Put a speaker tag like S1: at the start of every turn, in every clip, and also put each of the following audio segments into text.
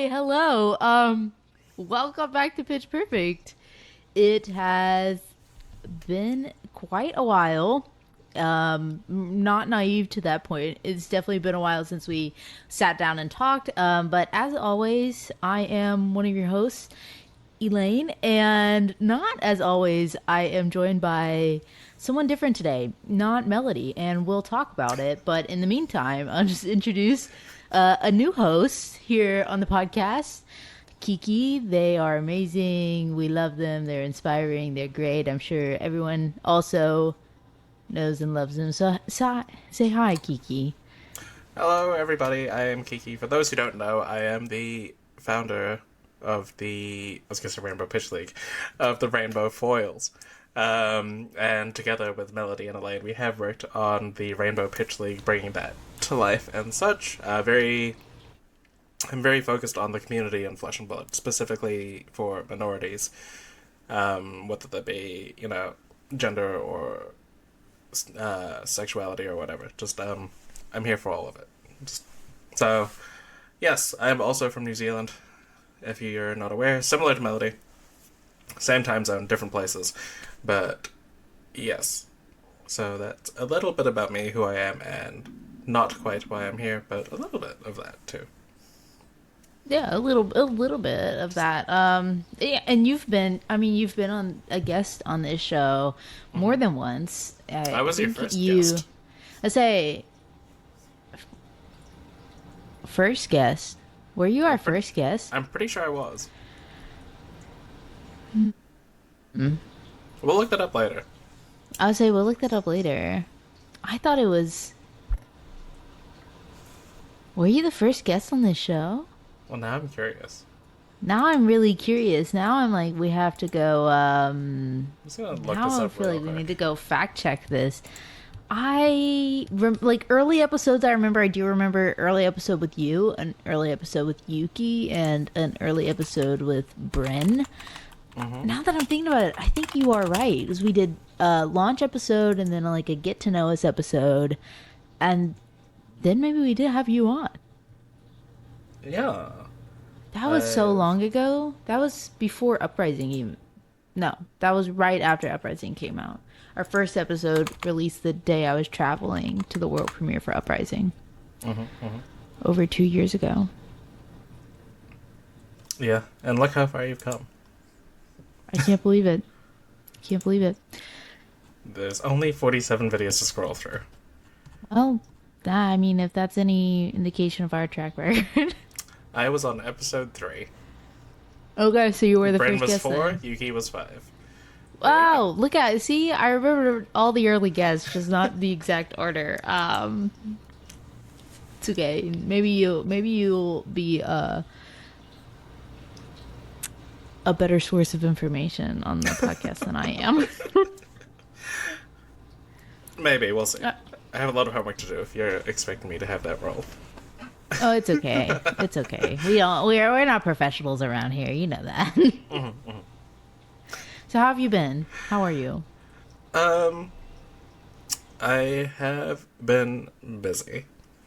S1: Hello. Welcome back to Pitch Perfect. It has been quite a while. Not naive to that point. It's definitely been a while since we sat down and talked. But as always, I am one of your hosts, Elaine, and not as always, I am joined by someone different today, not Melody, and we'll talk about it. But in the meantime, I'll just introduce a new host here on the podcast, Kiki. They are amazing. We love them. They're inspiring. They're great. I'm sure everyone also knows and loves them. So say hi, Kiki.
S2: Hello, everybody. I am Kiki. For those who don't know, I am the founder of I was going to say Rainbow Pitch League, of the Rainbow Foils. And together with Melody and Elaine, we have worked on the Rainbow Pitch League, bringing that to life and such. I'm very focused on the community and Flesh and Blood, specifically for minorities, whether that be, gender or sexuality or whatever. Just, I'm here for all of it. So, yes, I'm also from New Zealand, if you're not aware. Similar to Melody. Same time zone, different places. But, yes. So that's a little bit about me, who I am, and not quite why I'm here, but a little bit of that, too.
S1: Yeah, a little bit of that. Yeah, and you've been on a guest on this show more than once.
S2: I was your first guest.
S1: I say first guest. Were you our first guest?
S2: I'm pretty sure I was. We'll look that up later.
S1: I would say we'll look that up later. I thought it was. Were you the first guest on this show?
S2: Well, now I'm curious.
S1: Now I'm really curious. Now I'm like, we have to go.
S2: I'm just gonna look
S1: Now
S2: this
S1: I
S2: up
S1: feel
S2: real
S1: like we
S2: quick.
S1: need to go fact check this. Like early episodes. I remember. I do remember early episode with you, an early episode with Yuki, and an early episode with Bren. Now that I'm thinking about it, I think you are right, because we did a launch episode and then like a get to know us episode, and then maybe we did have you on.
S2: Yeah.
S1: That was so long ago. That was before Uprising even. No, that was right after Uprising came out. Our first episode released the day I was traveling to the world premiere for Uprising. Over 2 years ago.
S2: Yeah, and look how far you've come.
S1: I can't believe it. Can't believe it.
S2: There's only 47 videos to scroll through.
S1: Well, I mean, if that's any indication of our track record.
S2: I was on episode 3.
S1: Okay, so you were the
S2: Bren
S1: first
S2: was
S1: guest
S2: 4,
S1: then.
S2: Yuki was 5.
S1: Wow, look at see, I remember all the early guests, just not the exact order. It's okay. Maybe you'll be a better source of information on the podcast than I am.
S2: Maybe, we'll see. I have a lot of homework to do if you're expecting me to have that role.
S1: Oh, it's okay. It's okay. We're not professionals around here. You know that. So how have you been? How are you?
S2: I have been busy.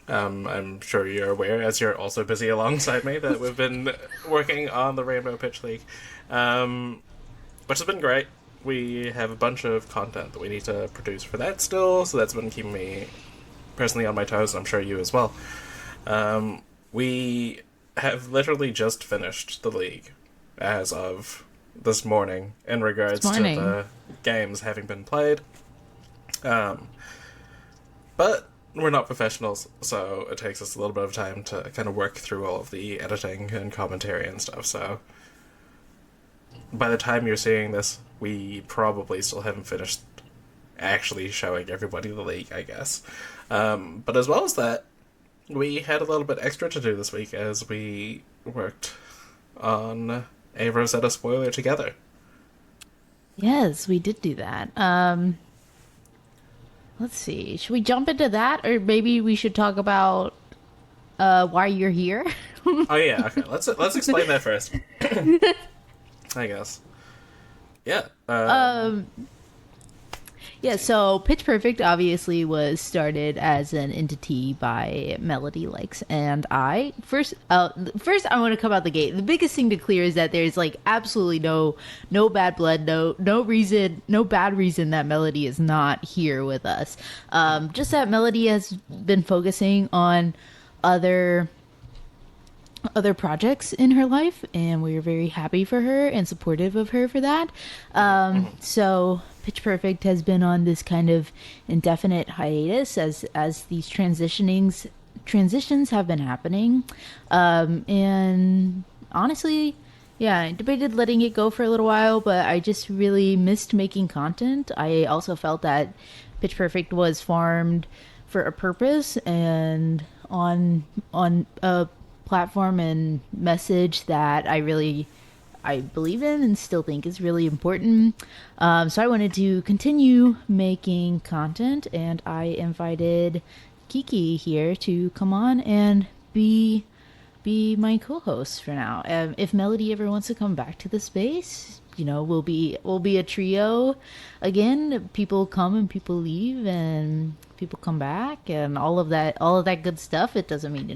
S2: I'm sure you're aware, as you're also busy alongside me, that we've been working on the Rainbow Pitch League, which has been great. We have a bunch of content that we need to produce for that still, so that's been keeping me personally on my toes, and I'm sure you as well. We have literally just finished the league as of this morning in regards to the games having been played. But we're not professionals, so it takes us a little bit of time to kind of work through all of the editing and commentary and stuff, so by the time you're seeing this, we probably still haven't finished actually showing everybody the league, I guess. But as well as that, we had a little bit extra to do this week as we worked on a Rosetta spoiler together.
S1: Yes, we did do that. Let's see. Should we jump into that, or maybe we should talk about why you're here?
S2: Oh yeah, okay. Let's explain that first. I guess. Yeah.
S1: Yeah, so Pitch Perfect obviously was started as an entity by Melody Likes and I. First I want to come out the gate. The biggest thing to clear is that there's like absolutely no bad blood, no reason, no bad reason that Melody is not here with us. Just that Melody has been focusing on other projects in her life, and we are very happy for her and supportive of her for that. So Pitch Perfect has been on this kind of indefinite hiatus as these transitions have been happening, and honestly, yeah, I debated letting it go for a little while, but I just really missed making content. I also felt that Pitch Perfect was farmed for a purpose and on a platform and message that I believe in and still think is really important. So I wanted to continue making content, and I invited Kiki here to come on and be my co-host for now. If Melody ever wants to come back to the space, we'll be a trio again. People come and people leave, and people come back, and all of that good stuff. It doesn't mean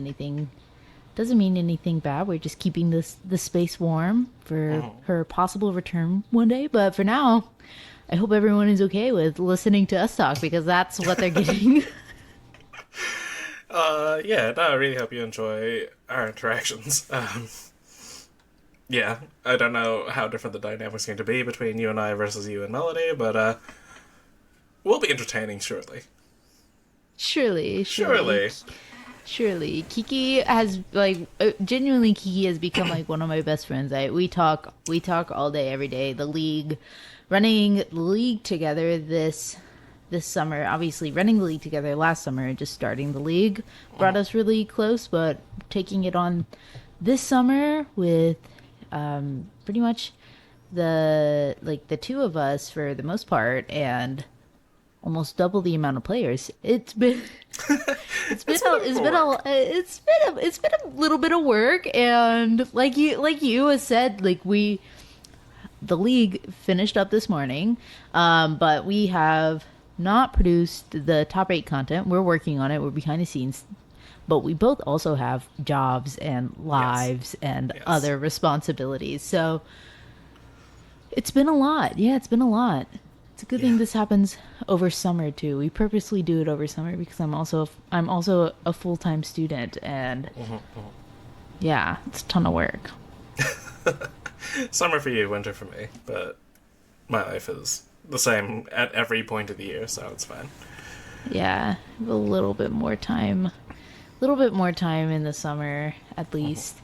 S1: anything bad. We're just keeping the space warm for her possible return one day. But for now, I hope everyone is okay with listening to us talk, because that's what they're getting.
S2: Yeah, no, I really hope you enjoy our interactions. Yeah, I don't know how different the dynamic's going to be between you and I versus you and Melody, but we'll be entertaining, surely.
S1: Surely.
S2: Surely.
S1: Surely, Kiki has genuinely. Kiki has become like one of my best friends. We talk all day, every day. Running the league together this summer. Obviously, running the league together last summer, just starting the league brought us really close. But taking it on this summer with pretty much the two of us for the most part, and almost double the amount of players. It's been it's been a little bit of work, and like you has said, the league finished up this morning, but we have not produced the top 8 content. We're working on it. We're behind the scenes, but we both also have jobs and lives and other responsibilities. So it's been a lot. Yeah, it's been a lot. It's a good thing this happens over summer too. We purposely do it over summer because I'm also a full-time student, and yeah, it's a ton of work.
S2: Summer for you, winter for me, but my life is the same at every point of the year, so it's fine.
S1: Yeah, a little bit more time in the summer at least.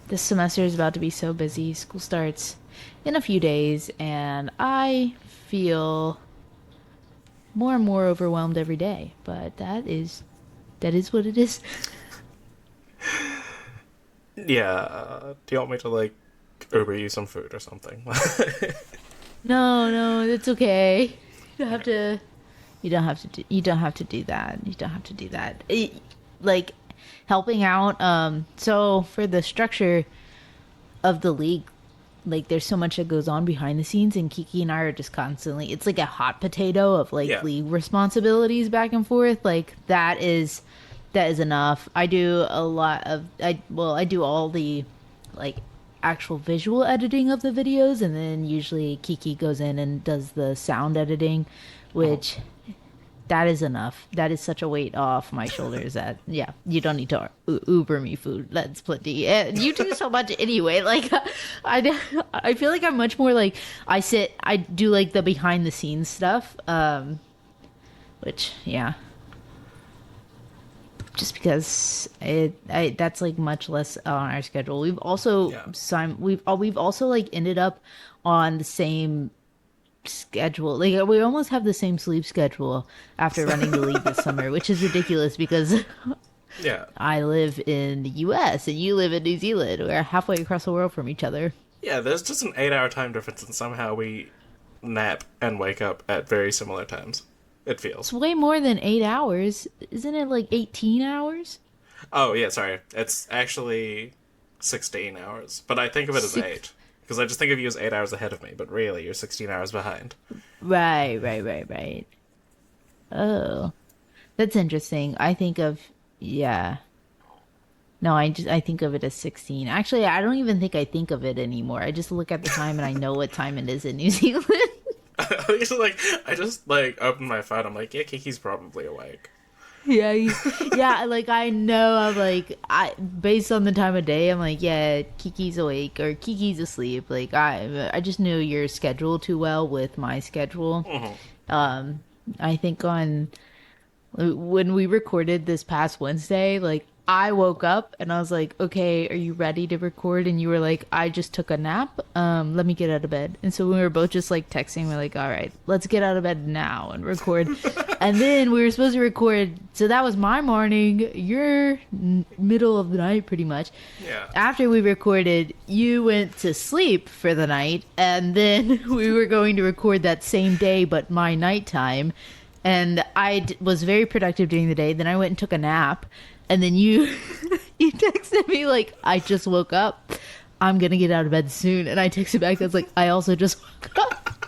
S1: This semester is about to be so busy. School starts in a few days, and I feel more and more overwhelmed every day. But that is what it is.
S2: Yeah. Do you want me to Uber you some food or something?
S1: No, it's okay. You don't have to. You don't have to do. You don't have to do that. You don't have to do that. Helping out. So for the structure of the league, there's so much that goes on behind the scenes, and Kiki and I are just constantly. It's like a hot potato of league responsibilities back and forth. That is enough. I do a lot of. I do all the actual visual editing of the videos, and then usually Kiki goes in and does the sound editing, which that is enough. That is such a weight off my shoulders that you don't need to Uber me food. That's plenty. You do so much anyway. I feel like I'm much more I do the behind the scenes stuff, which just because that's much less on our schedule. We've also we've also ended up on the same schedule. We almost have the same sleep schedule after running the league this summer, which is ridiculous because I live in the US and you live in New Zealand. We're halfway across the world from each other.
S2: Yeah, there's just an 8-hour time difference, and somehow we nap and wake up at very similar times. It feels.
S1: It's way more than 8 hours. Isn't it 18 hours?
S2: Oh, yeah, sorry. It's actually 16 hours, but I think of it as 8. Because I just think of you as 8 hours ahead of me, but really, you're 16 hours behind.
S1: Right, right, right, right. Oh, that's interesting. I think of, yeah. No, I think of it as 16. Actually, I don't even think I think of it anymore. I just look at the time and I know what time it is in New Zealand.
S2: I just like open my phone. I'm like, yeah, Kiki's probably awake.
S1: Yeah, yeah, like I know I'm like I based on the time of day, I'm like, yeah, Kiki's awake or Kiki's asleep. Like I just knew your schedule too well with my schedule.
S2: Hmm.
S1: Um I think on when we recorded this past Wednesday, like I woke up and I was like, "Okay, are you ready to record?" And you were like, "I just took a nap. Let me get out of bed." And so we were both just like texting. We're like, "All right, let's get out of bed now and record." And then we were supposed to record. So that was my morning. Your middle of the night, pretty much.
S2: Yeah.
S1: After we recorded, you went to sleep for the night, and then we were going to record that same day, but my nighttime. And was very productive during the day. Then I went and took a nap, and then you you texted me like, "I just woke up. I'm gonna get out of bed soon." And I texted back. I was like, "I also just woke up.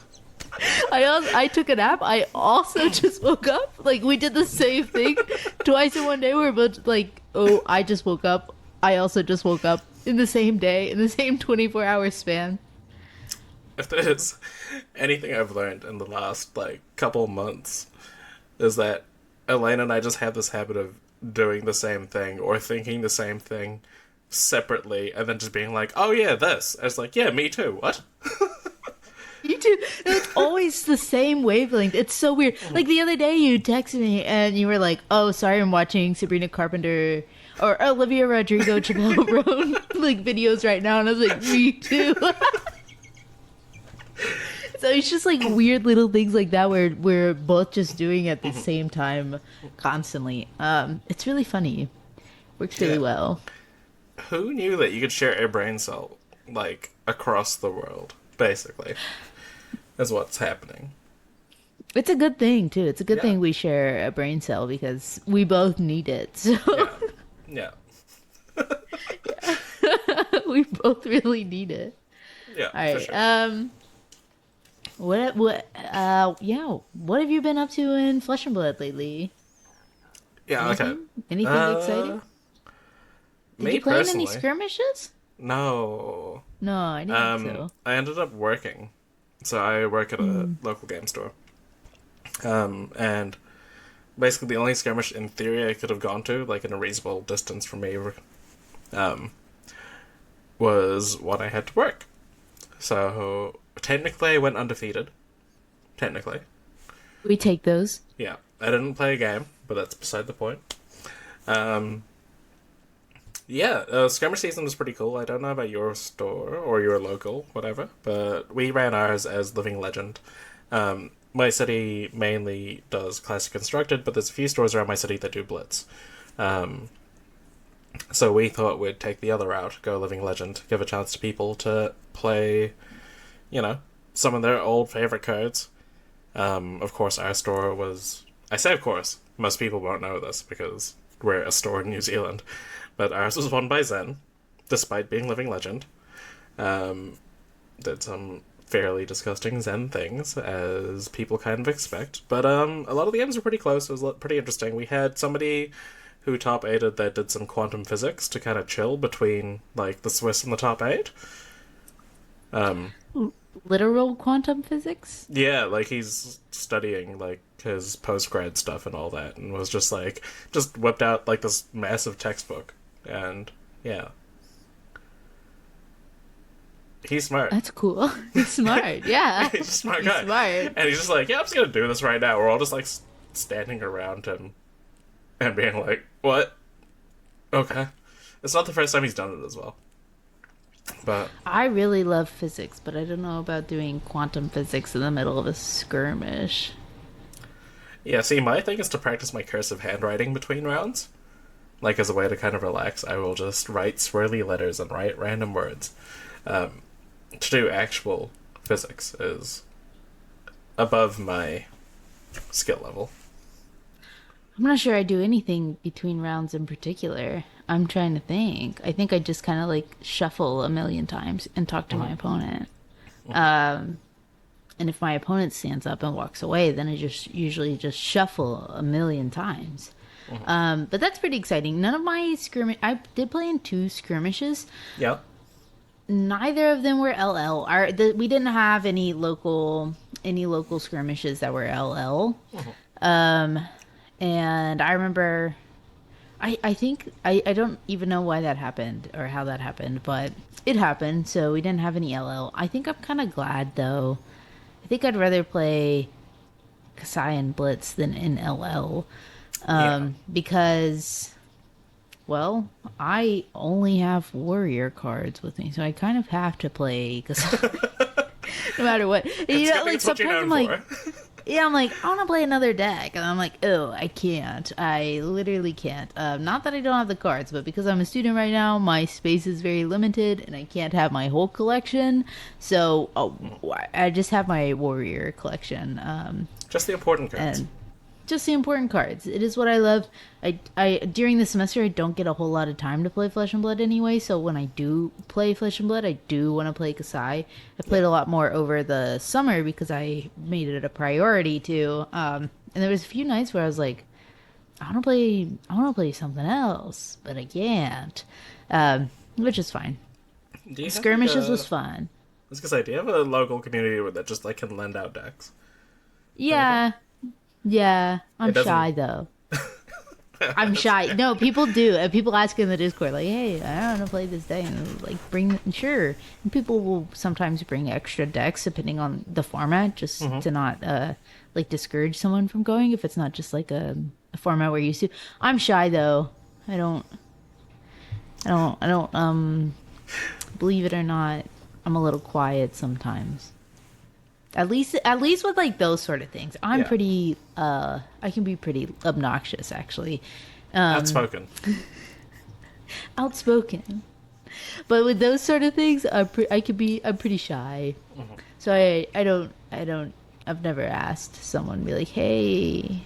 S1: I took a nap. I also just woke up. Like we did the same thing twice in one day. We were both like, "Oh, I just woke up. I also just woke up in the same day in the same 24-hour span."
S2: If there's anything I've learned in the last like couple months, is that Elaine and I just have this habit of doing the same thing or thinking the same thing separately, and then just being like, "Oh yeah, this." And it's like, "Yeah, me too." What?
S1: You too. It's always the same wavelength. It's so weird. Like the other day, you texted me and you were like, "Oh, sorry, I'm watching Sabrina Carpenter or Olivia Rodrigo Chappelle Roan like videos right now," and I was like, "Me too." So it's just like weird little things like that where we're both just doing at the same time constantly. It's really funny. Works really
S2: Yeah.
S1: well.
S2: Who knew that you could share a brain cell like across the world? Basically, is what's happening.
S1: It's a good thing too. It's a good
S2: Yeah.
S1: thing we share a brain cell because we both need it. So
S2: Yeah. Yeah.
S1: we both really need it.
S2: Yeah.
S1: All
S2: For
S1: right.
S2: sure.
S1: Yeah, what have you been up to in Flesh and Blood lately?
S2: Yeah. Okay.
S1: Anything exciting? Did
S2: Me
S1: you play in any
S2: personally,
S1: skirmishes?
S2: no.
S1: No, I didn't think so.
S2: I ended up working. So I work at a local game store. And basically the only skirmish in theory I could have gone to, like in a reasonable distance from me, um, was when I had to work. So technically I went undefeated. Technically.
S1: We take those.
S2: Yeah. I didn't play a game, but that's beside the point. Um, Yeah, skirmish season was pretty cool. I don't know about your store or your local, whatever, but we ran ours as Living Legend. My city mainly does Classic Constructed, but there's a few stores around my city that do Blitz. Um, so we thought we'd take the other route, go Living Legend, give a chance to people to play, you know, some of their old favorite cards. Of course, our store was. I say, of course, most people won't know this because we're a store in New Zealand. But ours was won by Zen, despite being Living Legend. Did some fairly disgusting Zen things, as people kind of expect. But a lot of the games were pretty close. It was pretty interesting. We had somebody who top eighted that did some quantum physics to kind of chill between like the Swiss and the top eight.
S1: Literal quantum physics?
S2: Yeah, like he's studying like his post-grad stuff and all that, and was just whipped out like this massive textbook, and yeah, he's smart.
S1: That's cool. He's smart. Yeah.
S2: He's a smart
S1: He's
S2: guy,
S1: smart.
S2: and he's just like, yeah, I'm just gonna do this right now. We're all just like standing around him and being like, what? Okay, it's not the first time he's done it as well, but
S1: I really love physics, but I don't know about doing quantum physics in the middle of a skirmish.
S2: yeah. See, my thing is to practice my cursive handwriting between rounds. Like, as a way to kind of relax, I will just write swirly letters and write random words. To do actual physics is above my skill level.
S1: I'm not sure I do anything between rounds in particular. I'm trying to think. I think I just kind of like shuffle a million times and talk to my opponent. And if my opponent stands up and walks away, then I just usually just shuffle a million times. But that's pretty exciting. None of my skirmish. I did play in 2 skirmishes.
S2: Yeah.
S1: Neither of them were LL. We didn't have any local skirmishes that were LL. And I remember, I think I don't even know why that happened or how that happened, but it happened. So we didn't have any LL. I think I'm kind of glad though. I think I'd rather play Kasai and Blitz than in LL, because, well, I only have warrior cards with me, so I kind of have to play Kasai no matter what. You know, like
S2: what you're
S1: sometimes I'm
S2: known
S1: like,
S2: for.
S1: yeah, I'm like, I want to play another deck. And I'm like, oh, I can't. I literally can't. Not that I don't have the cards, but because I'm a student right now, my space is very limited and I can't have my whole collection. So I just have my warrior collection.
S2: Just the important cards.
S1: And just the important cards. It is what I love. I during the semester I don't get a whole lot of time to play Flesh and Blood anyway, so when I do play Flesh and Blood, I do want to play Kasai. I played a lot more over the summer because I made it a priority to. And there was a few nights where I was like, I want to play something else, but I can't. Which is fine.
S2: Do you have,
S1: Skirmishes
S2: like,
S1: was fun.
S2: I was gonna say, do you have a local community that just like can lend out decks?
S1: Yeah. Yeah. I'm
S2: doesn't-
S1: shy though. I'm shy. No, people do. And people ask in the Discord, like, hey, I want to play this deck. And like, sure. And people will sometimes bring extra decks depending on the format, just to not, like, discourage someone from going if it's not just like a format we're used to. I'm shy though. I don't, believe it or not, I'm a little quiet sometimes. At least with like those sort of things, I'm
S2: Yeah.
S1: pretty. I can be pretty obnoxious, actually,
S2: Outspoken.
S1: outspoken. But with those sort of things, I'm pretty shy. So I've never asked someone be like, hey,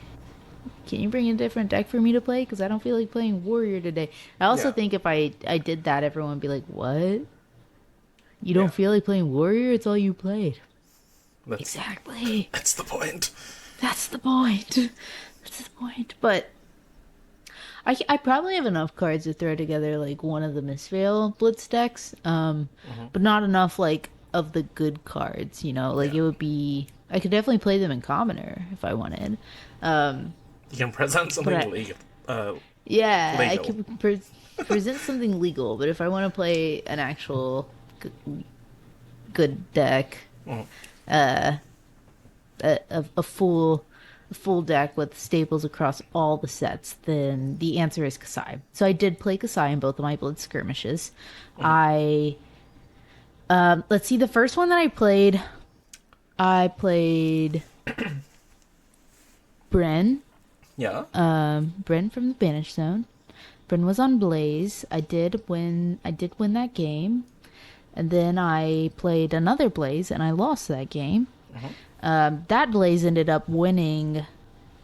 S1: can you bring a different deck for me to play? Because I don't feel like playing Warrior today. I also
S2: Yeah.
S1: think if I did that, everyone would be like, what? You don't
S2: Yeah.
S1: feel like playing Warrior? It's all you played.
S2: That's,
S1: Exactly.
S2: that's the point.
S1: That's the point. That's the point. But I probably have enough cards to throw together like one of the Misveil Blitz decks. But not enough like of the good cards, you know? Like
S2: Yeah.
S1: it would be I could definitely play them in Commoner if I wanted.
S2: You can present something
S1: But I-
S2: legal.
S1: Yeah, I
S2: Legal.
S1: could present something legal, but if I want to play an actual good deck, a full deck with staples across all the sets, then the answer is Kasai. So I did play Kasai in both of my Blitz skirmishes. I let's see, the first one that I played Bren.
S2: Yeah.
S1: Bren from the Banished Zone. Bren was on Blaze. I did win that game. And then I played another Blaze and I lost that game. That Blaze ended up winning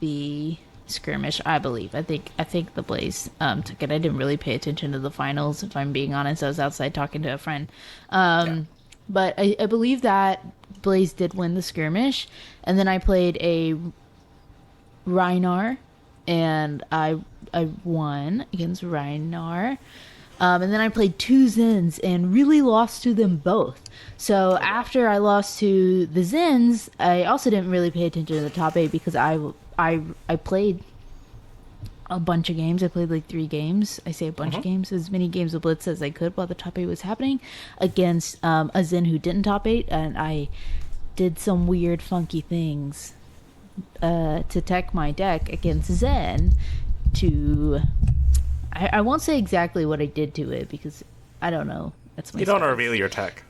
S1: the skirmish, I believe. I think the Blaze took it. I didn't really pay attention to the finals, if I'm being honest. I was outside talking to a friend. But I believe that Blaze did win the skirmish. And then I played a Rhinar, and I won against Rhinar. And then I played 2 Zens and really lost to them both. So after I lost to the Zens, I also didn't really pay attention to the top 8 because I played a bunch of games. I played like 3 games. I say a bunch of games, as many games of Blitz as I could while the top 8 was happening against a Zen who didn't top 8, and I did some weird funky things to tech my deck against Zen to... I won't say exactly what I did to it because I don't know. That's my
S2: You don't
S1: spice.
S2: reveal your tech.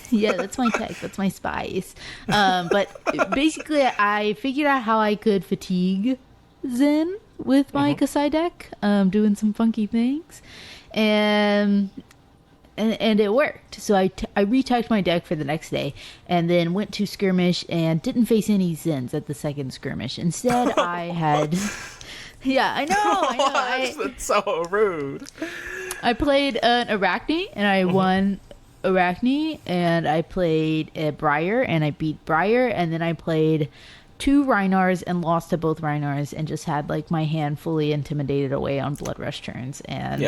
S1: Yeah, that's my tech. That's my spice. But basically, I figured out how I could fatigue Zen with my Kasai deck, doing some funky things, and it worked. So I retouched my deck for the next day, and then went to skirmish and didn't face any Zens at the second skirmish. Instead, I had Yeah, I know.
S2: That's so rude.
S1: I played an Arachne, and I won Arachne, and I played a Briar, and I beat Briar, and then I played two Reinars and lost to both Reinars, and just had like my hand fully intimidated away on Blood Rush turns, and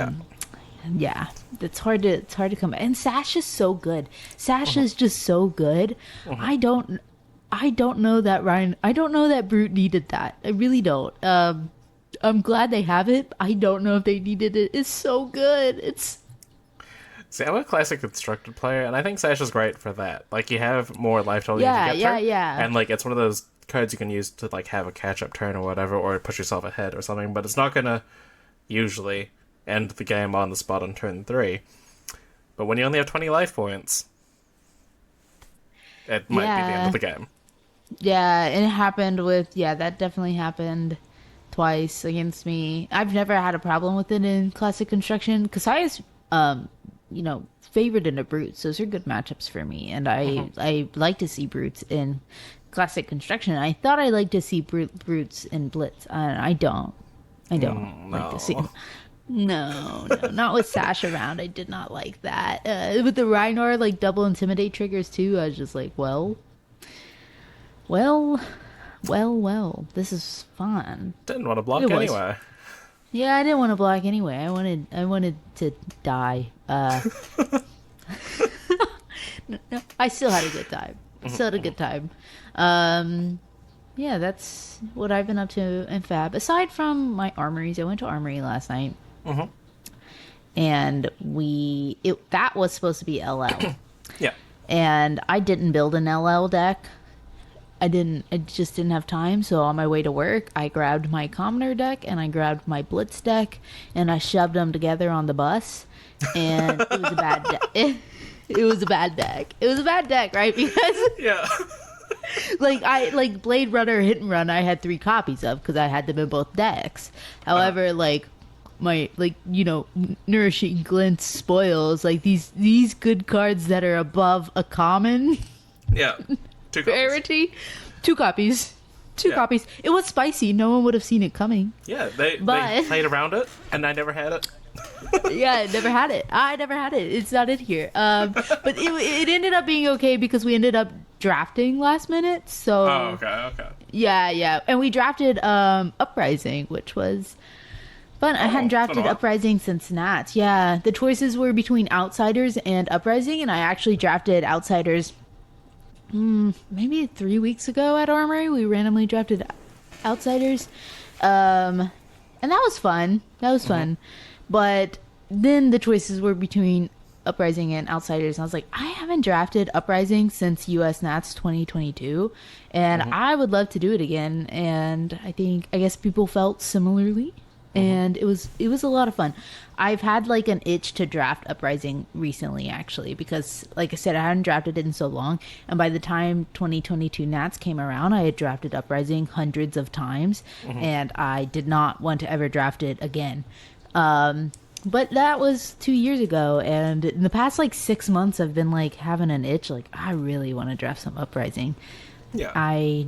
S1: yeah, it's hard to come. And Sash is so good. Sash is just so good. I don't know that Ryan. I don't know that Brute needed that. I really don't. I'm glad they have it. I don't know if they needed it. It's so good. It's
S2: See, I'm a classic constructed player, and I think Sash is great for that. Like, you have more life total
S1: Yeah,
S2: you to get
S1: yeah,
S2: through,
S1: yeah.
S2: and like it's one of those cards you can use to like have a catch-up turn or whatever, or push yourself ahead or something. But it's not gonna usually end the game on the spot on turn 3. But when you only have 20 life points, it might be the end of the game.
S1: yeah, and it happened with that definitely happened twice against me. I've never had a problem with it in classic construction because I is favored into brutes. Those are good matchups for me, and I like to see brutes in classic construction. I thought I like to see brutes in blitz, and I don't. Like to see. No, not with Sash around. I did not like that. With the Rhinar, like double intimidate triggers too. I was just like, well. This is fun.
S2: Didn't want to block
S1: It was.
S2: anyway.
S1: Yeah, I didn't want to block anyway. I wanted to die. No, I still had a good time. Yeah, that's what I've been up to in Fab. Aside from my armories, I went to Armory last night. And that was supposed to be LL.
S2: Yeah.
S1: And I didn't build an LL deck. I just didn't have time. So on my way to work, I grabbed my Commoner deck and I grabbed my Blitz deck and I shoved them together on the bus. And it was a bad deck. It was a bad deck. It was a bad deck, right? Because
S2: Yeah.
S1: like Blade Runner Hit and Run, I had 3 copies of because I had them in both decks. However, my Nourishing Glint Spoils, like these good cards that are above a common.
S2: Yeah. 2 copies.
S1: Rarity. 2 copies. 2 copies. It was spicy. No one would have seen it coming.
S2: Yeah, they
S1: But-
S2: played around it, and I never had it.
S1: Yeah, I never had it. It's not in here. But it ended up being okay because we ended up drafting last minute. So
S2: Oh, okay.
S1: yeah. And we drafted Uprising, which was fun. I hadn't drafted
S2: fun.
S1: Uprising since Nats. Yeah, the choices were between Outsiders and Uprising, and I actually drafted Outsiders maybe 3 weeks ago at Armory. We randomly drafted Outsiders. And that was fun. But then the choices were between Uprising and Outsiders. And I was like, I haven't drafted Uprising since US Nats 2022. And I would love to do it again. And I guess people felt similarly. And it was a lot of fun. I've had like an itch to draft Uprising recently, actually, because like I said, I hadn't drafted it in so long. And by the time 2022 Nats came around, I had drafted Uprising hundreds of times, and I did not want to ever draft it again. But that was 2 years ago, and in the past like 6 months, I've been like having an itch, like I really want to draft some Uprising.
S2: Yeah.
S1: I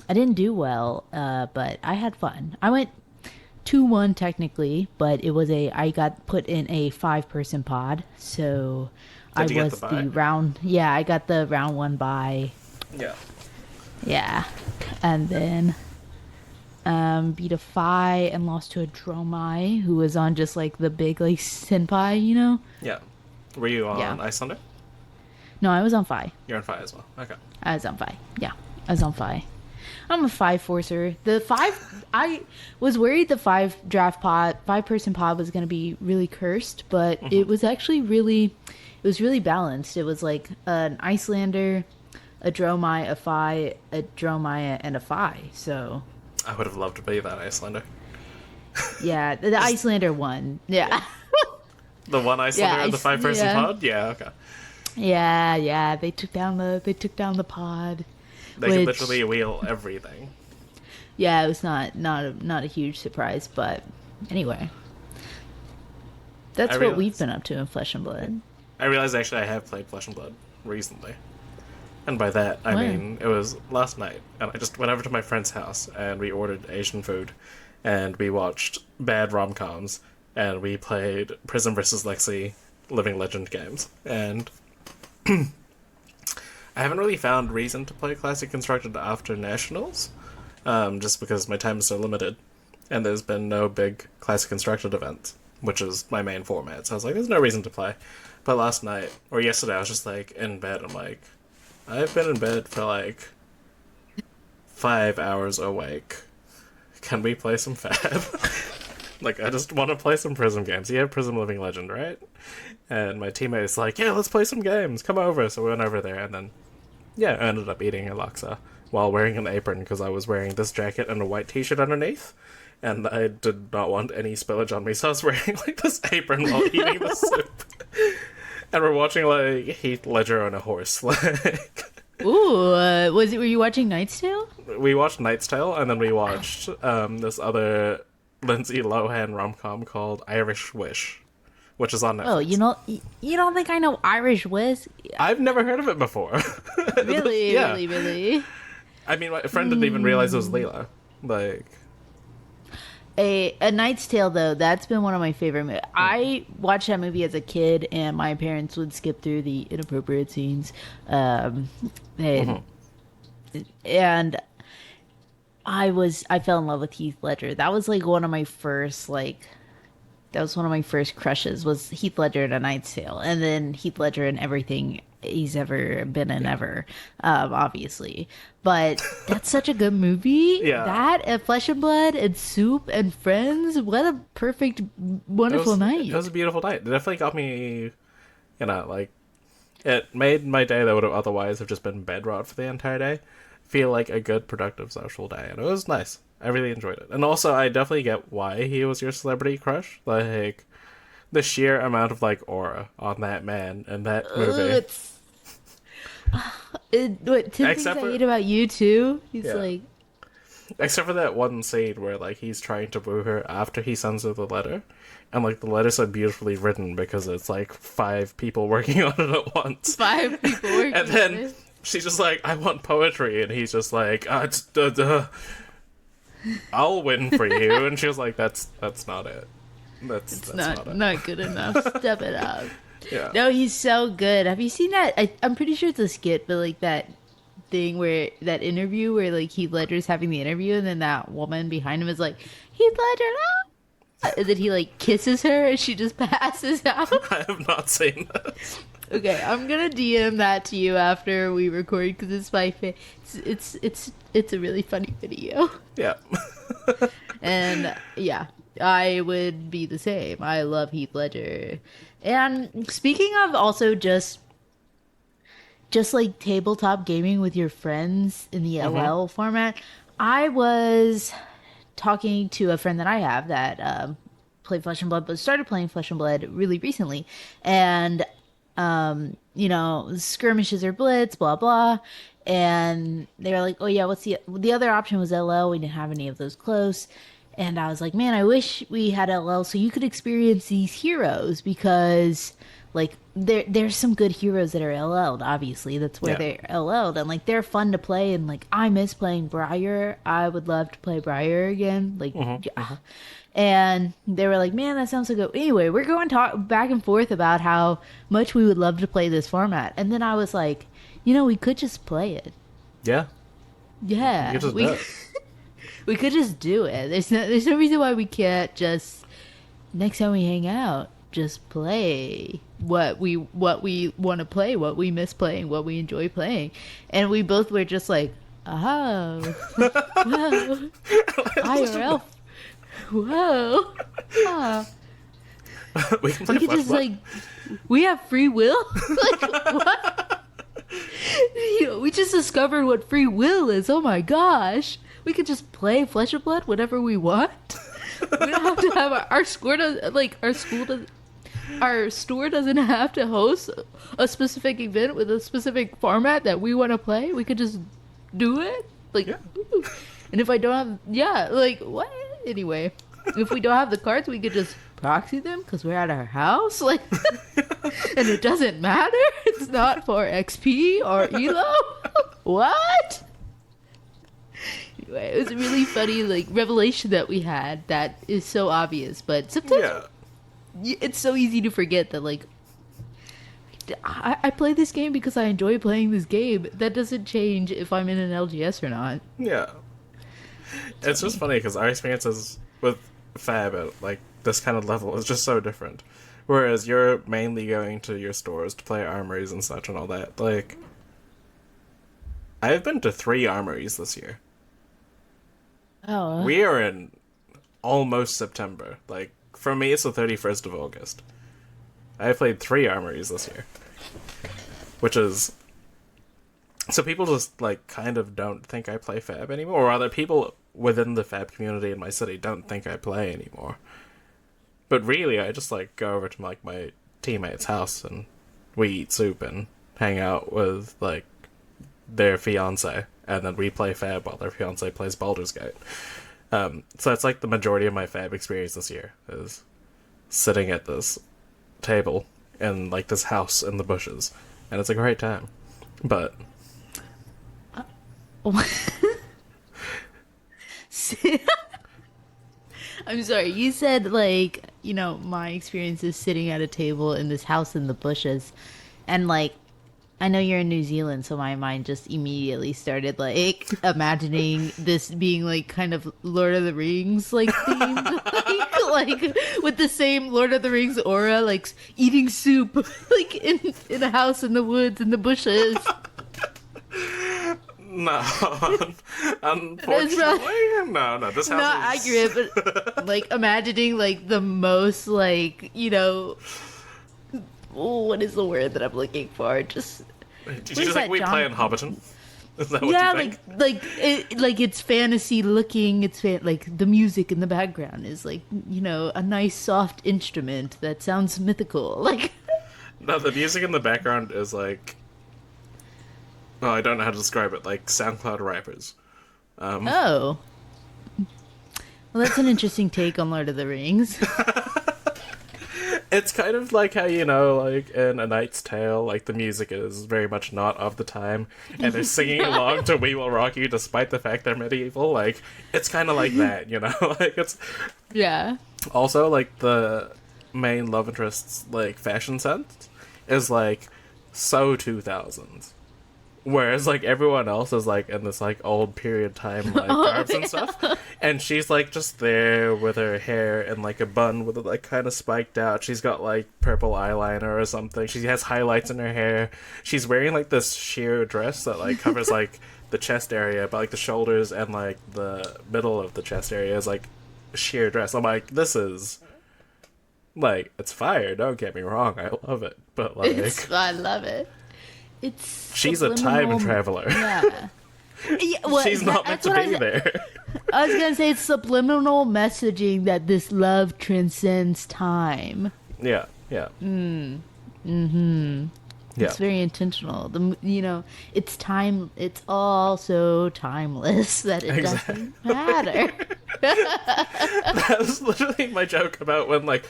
S1: didn't do well, but I had fun. I went 2-1 technically, but I got put in a 5-person pod, so
S2: Did you
S1: I
S2: get
S1: was
S2: the bye?
S1: the round. Yeah, I got the round 1 bye.
S2: Yeah.
S1: Yeah, and then beat a Phi and lost to a Dromai who was on just like the big like Senpai,
S2: Yeah. Were you on
S1: Yeah.
S2: Icelander?
S1: No, I was on Phi.
S2: You're on fire as well. Okay.
S1: I was on Phi. Yeah, I was on Phi. I'm a 5 forcer. I was worried the 5-person pod was going to be really cursed, but it was actually really balanced. It was like an Icelander, a Dromai, a Phi, a Dromai, and a Phi. So
S2: I would have loved to be that Icelander.
S1: yeah, the Icelander won. Yeah.
S2: The one Icelander in the 5-person
S1: yeah.
S2: pod? Yeah, okay.
S1: Yeah. They took down the pod.
S2: They could
S1: Which-
S2: literally wheel everything.
S1: Yeah, it was not a huge surprise, but anyway. That's
S2: I
S1: what
S2: realized-
S1: we've been up to in Flesh and Blood.
S2: I realized actually I have played Flesh and Blood recently. And by that, I
S1: When?
S2: mean, it was last night. And I just went over to my friend's house and we ordered Asian food. and we watched bad rom-coms, and we played Prism vs. Lexi Living Legend games. And I haven't really found reason to play Classic Constructed after Nationals, just because my time is so limited, and there's been no big Classic Constructed events, which is my main format. So I was like, there's no reason to play. But last night, or yesterday, I was just like in bed. I'm like, I've been in bed for like 5 hours awake. Can we play some Fab? Like, I just want to play some Prism games. You have Prism Living Legend, right? And my teammate's like, yeah, let's play some games. Come over. So we went over there, and then, yeah, I ended up eating a laksa while wearing an apron because I was wearing this jacket and a white t-shirt underneath. And I did not want any spillage on me, so I was wearing, like, this apron while eating the soup. And we're watching, like, Heath Ledger on a horse. Like,
S1: Ooh, were you watching Knight's Tale?
S2: we watched Knight's Tale, and then we watched this other Lindsay Lohan rom-com called Irish Wish, which is on Netflix.
S1: Oh, you don't think I know Irish Wiz?
S2: I've never heard of it before.
S1: Really,
S2: Yeah.
S1: really.
S2: I mean, my friend didn't even realize it was Leela. Like,
S1: A Knight's Tale, though, that's been one of my favorite movies. I watched that movie as a kid, and my parents would skip through the inappropriate scenes. And I fell in love with Heath Ledger. That was like one of my first crushes was Heath Ledger in A Knight's Tale, and then Heath Ledger in everything he's ever been in ever, obviously. But that's such a good movie.
S2: Yeah.
S1: That and Flesh and Blood and Soup and Friends. What a perfect, wonderful night.
S2: It was a beautiful night. It definitely got me, like, it made my day that would have otherwise have just been bed rot for the entire day feel like a good, productive social day. And it was nice. I really enjoyed it. And also, I definitely get why he was your celebrity crush. Like, the sheer amount of, like, aura on that man in that movie.
S1: What Tim thinks I hate about you too? He's
S2: Yeah.
S1: like,
S2: Except for that one scene where, like, he's trying to woo her after he sends her the letter. And, like, the letter's so beautifully written because it's, like, 5 people working on it at once.
S1: 5 people working
S2: And
S1: on
S2: then
S1: it.
S2: she's just like, I want poetry. And he's just like, I'll win for you. And she was like, that's not it. That's not it.
S1: Not good enough. Step it up.
S2: Yeah.
S1: No, he's so good. Have you seen that? I'm pretty sure it's a skit, but like that thing where that interview where like Heath Ledger's having the interview, and then that woman behind him is like, Heath Ledger, no! And then he like kisses her, and she just passes out.
S2: I have not seen that.
S1: Okay, I'm gonna DM that to you after we record because it's my it's a really funny video.
S2: Yeah.
S1: And yeah, I would be the same. I love Heath Ledger. And speaking of also just like tabletop gaming with your friends in the LL format, I was talking to a friend that I have that played Flesh and Blood, but started playing Flesh and Blood really recently. And, skirmishes or blitz, blah, blah. And they were like, oh yeah, what's the other option was LL. We didn't have any of those close. And I was like, man, I wish we had LL so you could experience these heroes because, like, there's some good heroes that are LL'd, obviously. That's where they're LL'd. And, like, they're fun to play. And, like, I miss playing Briar. I would love to play Briar again. Like, and they were like, man, that sounds so good. Anyway, we're going back and forth about how much we would love to play this format. And then I was like, we could just play it.
S2: Yeah.
S1: Yeah.
S2: You could just do it.
S1: We could just do it. There's no reason why we can't just next time we hang out, just play what we want to play, what we miss playing, what we enjoy playing. And we both were just like, oh, whoa, IRL, whoa, ah.
S2: We can play
S1: We could just like, we have free will. Like what? We just discovered what free will is. Oh my gosh. We could just play Flesh and Blood whenever we want. We don't have to have our store doesn't have to host a specific event with a specific format that we want to play. We could just do it. Like, ooh. And if I don't have, like, what? Anyway, if we don't have the cards, we could just proxy them because we're at our house. Like, and it doesn't matter. It's not for XP or ELO. What? Anyway, it was a really funny like revelation that we had that is so obvious, but sometimes
S2: Yeah.
S1: it's so easy to forget that like I play this game because I enjoy playing this game. That doesn't change if I'm in an LGS or not.
S2: Yeah. It's just funny because our experiences with Fab at like this kind of level is just so different. Whereas you're mainly going to your stores to play armories and such and all that. Like, I've been to 3 armories this year.
S1: Oh,
S2: We are in almost September. Like, for me, it's the 31st of August. I played 3 armories this year. Which is... So people just, like, kind of don't think I play Fab anymore. Or other people within the Fab community in my city don't think I play anymore. But really, I just, like, go over to, like, my teammate's house and we eat soup and hang out with, like, their fiance. And then we play Fab while their fiance plays Baldur's Gate. So that's, like, the majority of my Fab experience this year, is sitting at this table in, like, this house in the bushes. And it's a great time. But...
S1: I'm sorry. You said like, you know, my experience is sitting at a table in this house in the bushes, and like, I know you're in New Zealand, so my mind just immediately started like imagining this being like kind of Lord of the Rings like themed, like with the same Lord of the Rings aura, like eating soup, like in a house in the woods in the bushes.
S2: No, unfortunately, no. This house
S1: Not
S2: is
S1: accurate, but like imagining like the most like, you know, what is the word that I'm looking for? Just
S2: Did you
S1: what is
S2: just
S1: that,
S2: think we
S1: John?
S2: play in Hobbiton? Is that what
S1: yeah,
S2: you think?
S1: like it's fantasy looking. It's like the music in the background is like, you know, a nice soft instrument that sounds mythical. Like
S2: No, the music in the background is like... Oh, I don't know how to describe it. Like SoundCloud rappers.
S1: oh, well, that's an interesting take on Lord of the Rings.
S2: It's kind of like how, you know, like in A Knight's Tale, like the music is very much not of the time, and they're singing along to We Will Rock You despite the fact they're medieval. Like, it's kind of like that, you know? Like, it's
S1: Yeah.
S2: also like the main love interest's like fashion sense is like so 2000s. Whereas, like, everyone else is, like, in this, like, old period time, like, garbs and stuff. And she's, like, just there with her hair in, like, a bun with it, like, kind of spiked out. She's got, like, purple eyeliner or something. She has highlights in her hair. She's wearing, like, this sheer dress that, like, covers, like, the chest area, but, like, the shoulders and, like, the middle of the chest area is, like, sheer dress. I'm like, this is... Like, it's fire, don't get me wrong. I love it. But, like...
S1: I love it. It's
S2: She's a
S1: subliminal-
S2: time traveler.
S1: Yeah. Yeah, well,
S2: She's not meant
S1: that's
S2: to
S1: what
S2: be there.
S1: I was gonna say it's subliminal messaging that this love transcends time.
S2: Yeah. Yeah.
S1: It's very intentional. You know, it's time. It's all so timeless that it
S2: Exactly.
S1: doesn't matter.
S2: That was literally my joke about when, like,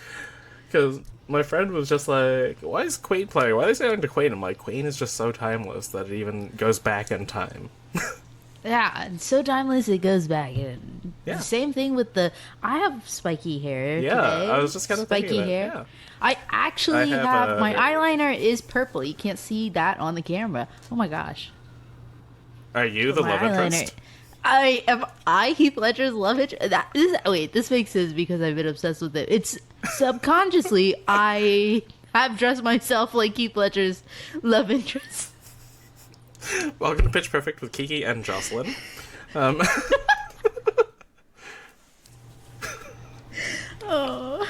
S2: because my friend was just like, why is Queen playing? Why are they saying to Queen? I'm like, Queen is just so timeless that it even goes back in time.
S1: Yeah, it's so timeless it goes back in.
S2: Yeah.
S1: Same thing with the. I have spiky hair.
S2: Yeah,
S1: today.
S2: I was just kinda
S1: spiky
S2: thinking that,
S1: hair.
S2: yeah.
S1: I actually
S2: I have,
S1: have my eyeliner is purple. You can't see that on the camera. Oh my gosh.
S2: Are you the
S1: My
S2: love interest?
S1: I Heath Ledger's love interest. Wait, this makes sense because I've been obsessed with it. It's subconsciously I have dressed myself like Heath Ledger's love interest.
S2: Welcome to Pitch Perfect with Kiki and Jocelyn.
S1: Oh.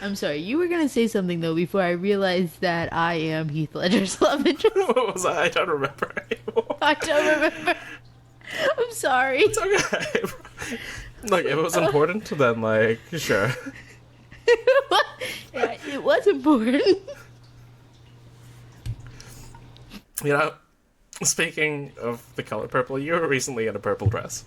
S1: I'm sorry. You were gonna say something though before I realized that I am Heath Ledger's love interest.
S2: What was that? I don't remember anymore.
S1: I don't remember. I'm sorry.
S2: It's okay. Like, if it was important, then, like, sure.
S1: Yeah, it was important.
S2: You know, speaking of the color purple, you were recently in a purple dress.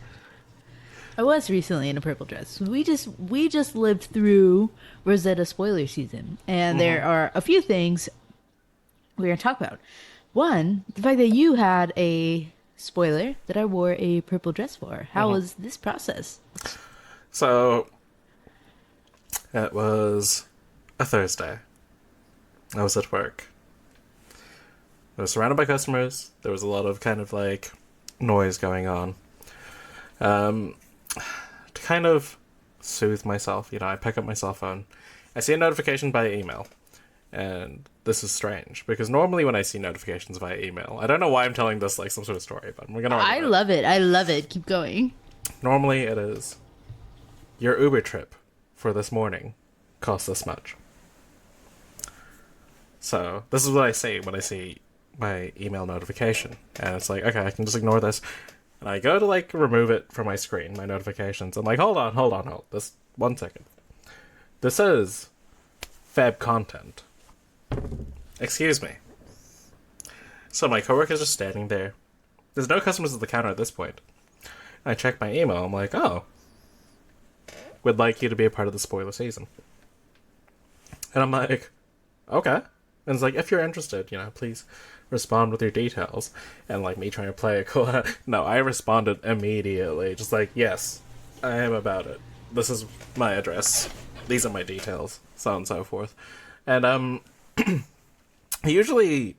S1: I was recently in a purple dress. We just lived through Rosetta spoiler season, and there are a few things we're gonna talk about. One, the fact that you had a spoiler, that I wore a purple dress for. How
S2: Mhm.
S1: was this process?
S2: So it was a Thursday. I was at work. I was surrounded by customers. There was a lot of kind of like noise going on. Um, to kind of soothe myself, I pick up my cell phone. I see a notification by email. And this is strange because normally when I see notifications via email, I don't know why I'm telling this like some sort of story, but we're gonna argue
S1: I
S2: about it.
S1: love it. I love it. Keep going.
S2: Normally it is your Uber trip for this morning costs this much. So this is what I say when I see my email notification, and it's like, okay, I can just ignore this, and I go to like remove it from my screen, my notifications. I'm like, hold this 1 second. This is Fab content. Excuse me. So my coworker's just standing there. There's no customers at the counter at this point. I check my email. I'm like, oh, would like you to be a part of the spoiler season. And I'm like, okay. And it's like, if you're interested, please respond with your details. And like me trying to play it cool. No, I responded immediately. Just like, yes, I am about it. This is my address. These are my details. So on and so forth. And usually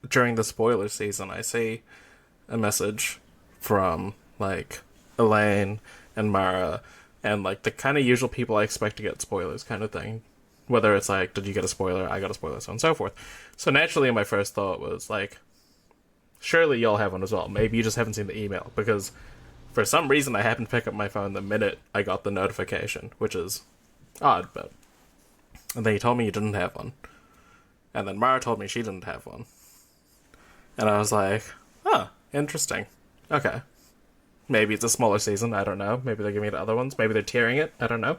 S2: during the spoiler season, I see a message from like Elaine and Mara and like the kind of usual people I expect to get spoilers kind of thing. Whether it's like, did you get a spoiler? I got a spoiler, so on and so forth. So naturally, my first thought was like, surely y'all have one as well. Maybe you just haven't seen the email because for some reason I happened to pick up my phone the minute I got the notification, which is odd, but. And then he told me you didn't have one. And then Mara told me she didn't have one. And I was like, huh, interesting. Okay. Maybe it's a smaller season, I don't know. Maybe they're giving me the other ones. Maybe they're tiering it, I don't know.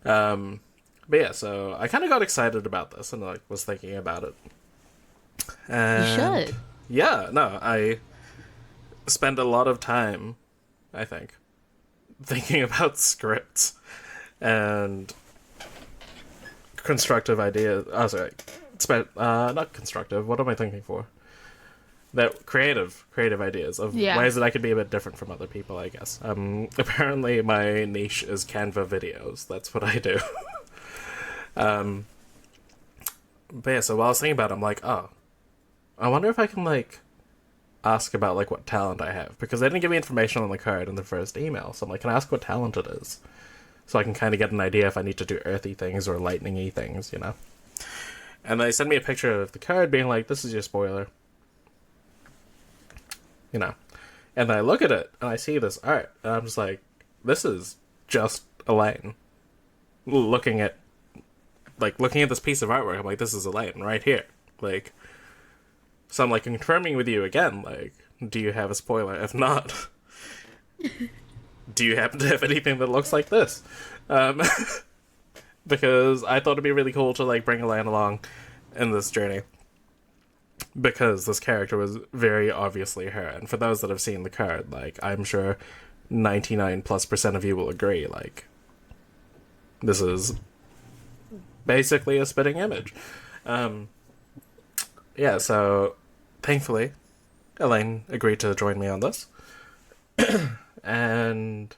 S2: But yeah, so I kind of got excited about this and like was thinking about it. And
S1: You should.
S2: yeah, no, I spend a lot of time, I think, thinking about scripts and constructive ideas. Oh, sorry. Not constructive. What am I thinking for? That creative ideas of ways that I could be a bit different from other people, I guess. Apparently my niche is Canva videos. That's what I do. But yeah, so while I was thinking about it, I'm like, oh, I wonder if I can, like, ask about, like, what talent I have. Because they didn't give me information on the card in the first email. So I'm like, can I ask what talent it is? So I can kind of get an idea if I need to do earthy things or lightning-y things, And they sent me a picture of the card being like, this is your spoiler. And then I look at it, and I see this art, and I'm just like, this is just Elaine. Looking at this piece of artwork, I'm like, this is Elaine right here. Like, so I'm like confirming with you again, like, do you have a spoiler? If not, do you happen to have anything that looks like this? Because I thought it'd be really cool to like bring Elaine along in this journey. Because this character was very obviously her, and for those that have seen the card, like, I'm sure 99+% of you will agree, like, this is basically a spitting image. Yeah, so thankfully, Elaine agreed to join me on this. And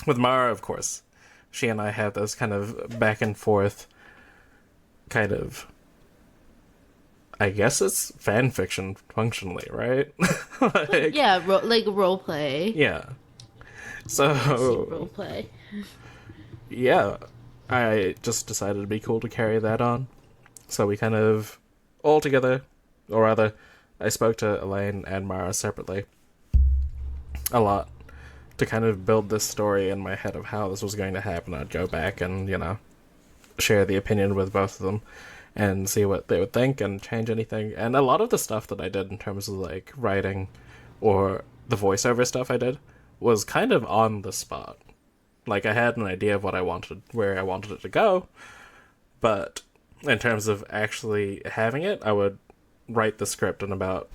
S2: with Mara, of course, she and I had this kind of back and forth kind of, I guess it's fan fiction functionally, right? Like,
S1: Yeah, like role play.
S2: yeah. So
S1: Role play.
S2: yeah, I just decided it'd be cool to carry that on. So we kind of all together, or rather, I spoke to Elaine and Mara separately a lot to kind of build this story in my head of how this was going to happen. I'd go back and, share the opinion with both of them and see what they would think and change anything. And a lot of the stuff that I did in terms of like writing or the voiceover stuff I did was kind of on the spot. Like, I had an idea of what I wanted, where I wanted it to go, but in terms of actually having it, I would write the script in about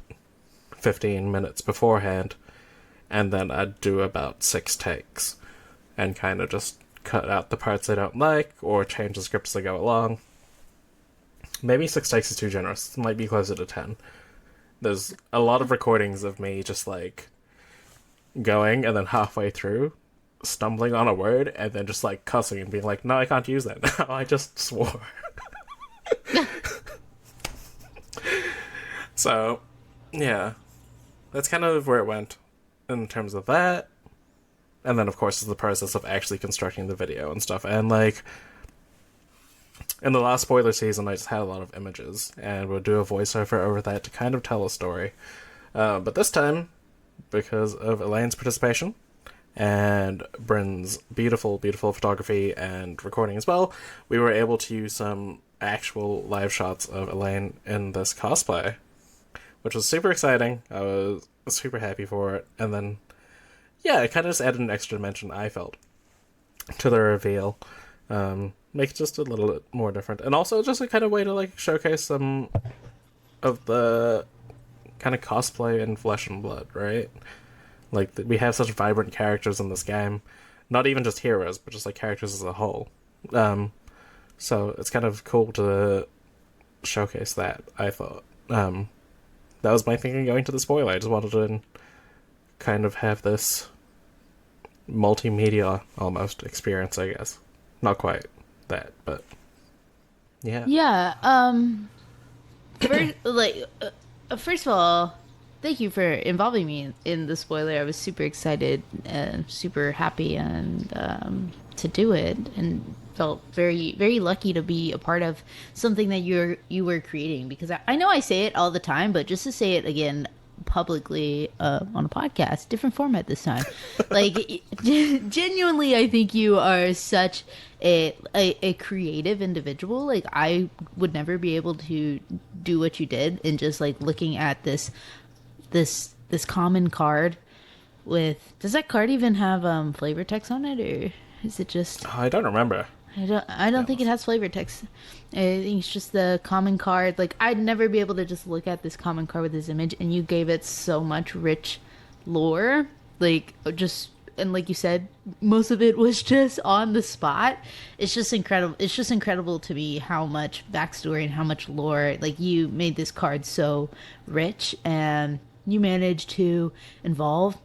S2: 15 minutes beforehand, and then I'd do about 6 takes and kind of just cut out the parts I don't like or change the script as I go along. Maybe 6 takes is too generous. It might be closer to 10. there's a lot of recordings of me just like going and then halfway through stumbling on a word and then just like cussing and being like, no, I can't use that now. I just swore. So, yeah. That's kind of where it went in terms of that. And then, of course, is the process of actually constructing the video and stuff. And, like, in the last spoiler season, I just had a lot of images and would do a voiceover over that to kind of tell a story. But this time, because of Elaine's participation and Bryn's beautiful, beautiful photography and recording as well, we were able to use some actual live shots of Elaine in this cosplay, which was super exciting. I was super happy for it. And then, yeah, it kind of just added an extra dimension, I felt, to the reveal. Make it just a little bit more different. And also just a kind of way to, like, showcase some of the kind of cosplay in Flesh and Blood, right? Like, we have such vibrant characters in this game. Not even just heroes, but just, like, characters as a whole. So it's kind of cool to showcase that, I thought. That was my thinking going to the spoiler. I just wanted to kind of have this multimedia almost experience, I guess. Not quite that, but yeah.
S1: Yeah. First of all, thank you for involving me in the spoiler. I was super excited and super happy and to do it, and felt very, very lucky to be a part of something that you were creating, because I know I say it all the time, but just to say it again publicly on a podcast, different format this time. Like, genuinely, I think you are such a creative individual. Like, I would never be able to do what you did, and just like looking at this common card with, does that card even have flavor text on it, or is it just,
S2: I don't remember.
S1: I don't think it has flavor text. I think it's just the common card. Like, I'd never be able to just look at this common card with this image, and you gave it so much rich lore. Like, just, and like you said, most of it was just on the spot. It's just incredible. It's just incredible to me how much backstory and how much lore, like, you made this card so rich, and you managed to involve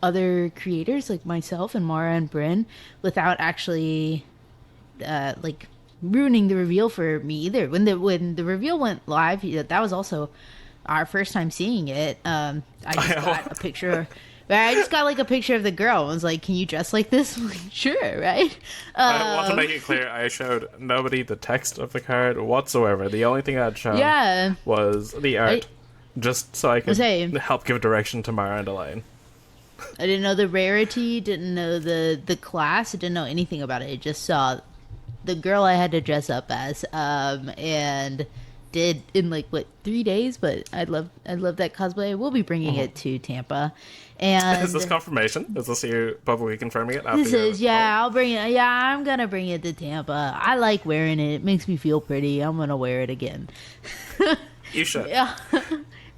S1: other creators like myself and Mara and Bryn without actually like ruining the reveal for me either. When the reveal went live, that was also our first time seeing it. I just got a picture. I just got like a picture of the girl. I was like, "Can you dress like this?" I'm like, sure, right?
S2: I want to make it clear, I showed nobody the text of the card whatsoever. The only thing I'd shown was the art, just so I could help give direction to Mara and Elaine.
S1: I didn't know the rarity, didn't know the class, didn't know anything about it. I just saw the girl I had to dress up as, and did in like 3 days. But I love that cosplay. We'll be bringing it to Tampa. And
S2: is this confirmation? Is this you publicly confirming it?
S1: This is, yeah. I'll bring it. Yeah, I'm gonna bring it to Tampa. I like wearing it. It makes me feel pretty. I'm gonna wear it again.
S2: You should.
S1: Yeah,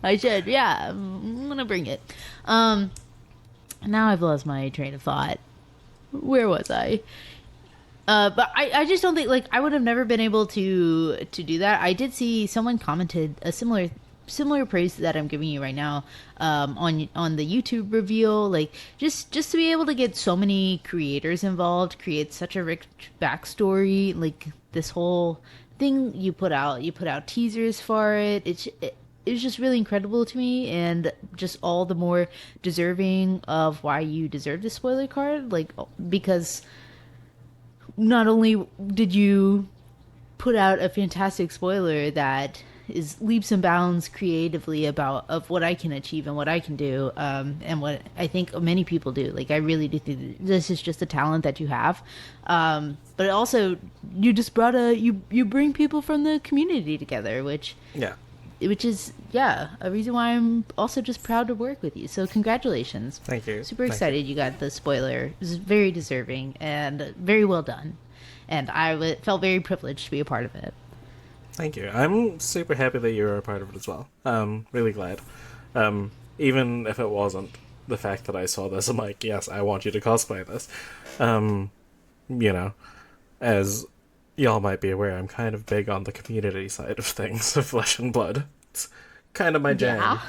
S1: I should. Yeah, I'm gonna bring it. Now I've lost my train of thought. Where was I? But I just don't think, like, I would have never been able to do that. I did see someone commented a similar praise that I'm giving you right now on the YouTube reveal. Like, just to be able to get so many creators involved, create such a rich backstory, like this whole thing you put out teasers for it. It was just really incredible to me, and just all the more deserving of why you deserve the spoiler card. Like, because not only did you put out a fantastic spoiler that is leaps and bounds creatively of what I can achieve and what I can do, and what I think many people do. Like, I really do think this is just a talent that you have. But also, you just brought you bring people from the community together, which is, a reason why I'm also just proud to work with you. So congratulations.
S2: Thank you.
S1: Super excited you got the spoiler. It was very deserving and very well done. And I felt very privileged to be a part of it.
S2: Thank you. I'm super happy that you're a part of it as well. Really glad. Even if it wasn't the fact that I saw this, I'm like, yes, I want you to cosplay this. As y'all might be aware, I'm kind of big on the community side of things, of Flesh and Blood. It's kind of my
S1: Yeah.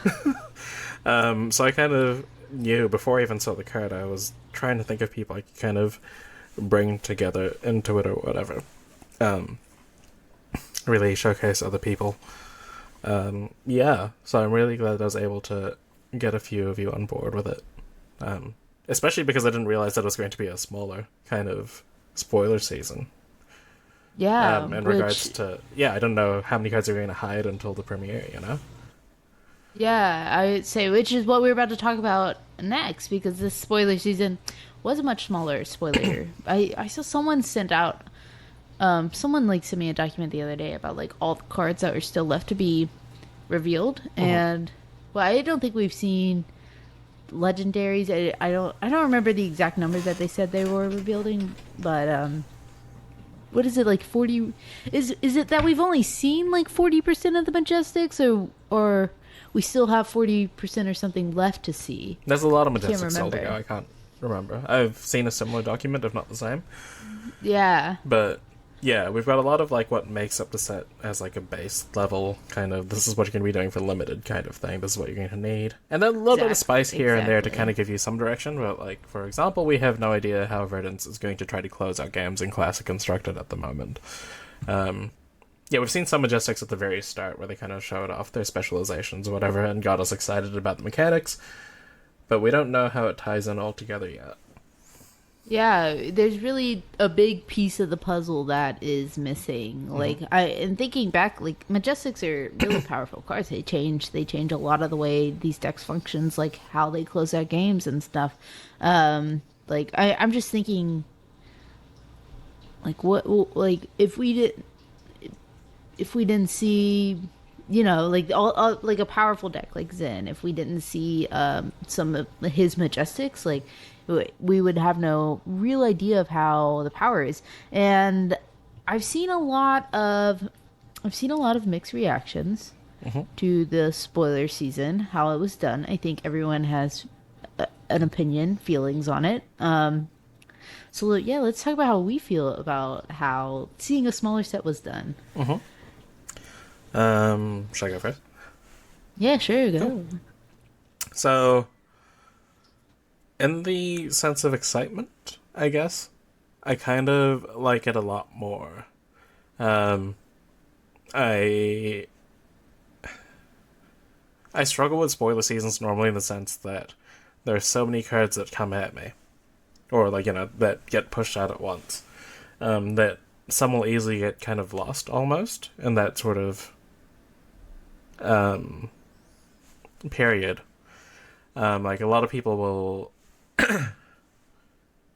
S2: jam. So I kind of knew before I even saw the card, I was trying to think of people I could kind of bring together into it or whatever. Um, really showcase other people. Yeah, so I'm really glad I was able to get a few of you on board with it. Especially because I didn't realize that it was going to be a smaller kind of spoiler season.
S1: Yeah,
S2: In regards
S1: which
S2: to, yeah, I don't know how many cards are going to hide until the premiere, you know?
S1: yeah, I would say which is what we're about to talk about next because this spoiler season was a much smaller spoiler. I saw someone sent out someone like sent me a document the other day about like all the cards that were still left to be revealed
S2: Mhm.
S1: and well, I don't think we've seen legendaries. I don't remember the exact numbers that they said they were revealing, but what is it like 40 is it that we've only seen like 40% of the majestics or we still have 40% or something left to see?
S2: There's a lot of
S1: I can't
S2: Majestic still to go,
S1: remember.
S2: I can't remember. I've seen a similar document, if not the same.
S1: Yeah.
S2: But yeah, we've got a lot of like what makes up the set as like a base level kind of this is what you're going to be doing for limited kind of thing. This is what you're going to need. And then a little bit of spice here and there to kind
S1: Exactly.
S2: of give you some direction. But like for example, we have no idea how Verdance is going to try to close out games in Classic Constructed at the moment. Um, yeah, we've seen some Majestics at the very start where they kind of showed off their specializations or whatever and got us excited about the mechanics, but we don't know how it ties in all together yet.
S1: Yeah, there's really a big piece of the puzzle that is missing.
S2: Hmm.
S1: Like I and thinking back, like Majestics are really powerful cards. They change a lot of the way these decks functions, like how they close out games and stuff. Like I'm just thinking like what like if we didn't see like all like a powerful deck like Zen, if we didn't see some of his Majestics, like we would have no real idea of how the power is. And I've seen a lot of mixed reactions
S2: Hmm.
S1: to the spoiler season, how it was done. I think everyone has an opinion, feelings on it. So yeah, let's talk about how we feel about how seeing a smaller set was done.
S2: Hmm. Should I go first?
S1: Yeah, sure,
S2: Cool.
S1: go.
S2: So, in the sense of excitement, I guess, I kind of like it a lot more. Um, I I struggle with spoiler seasons normally in the sense that there are so many cards that come at me, or like that get pushed out at once. That some will easily get kind of lost almost in that sort of um period. Like a lot of people will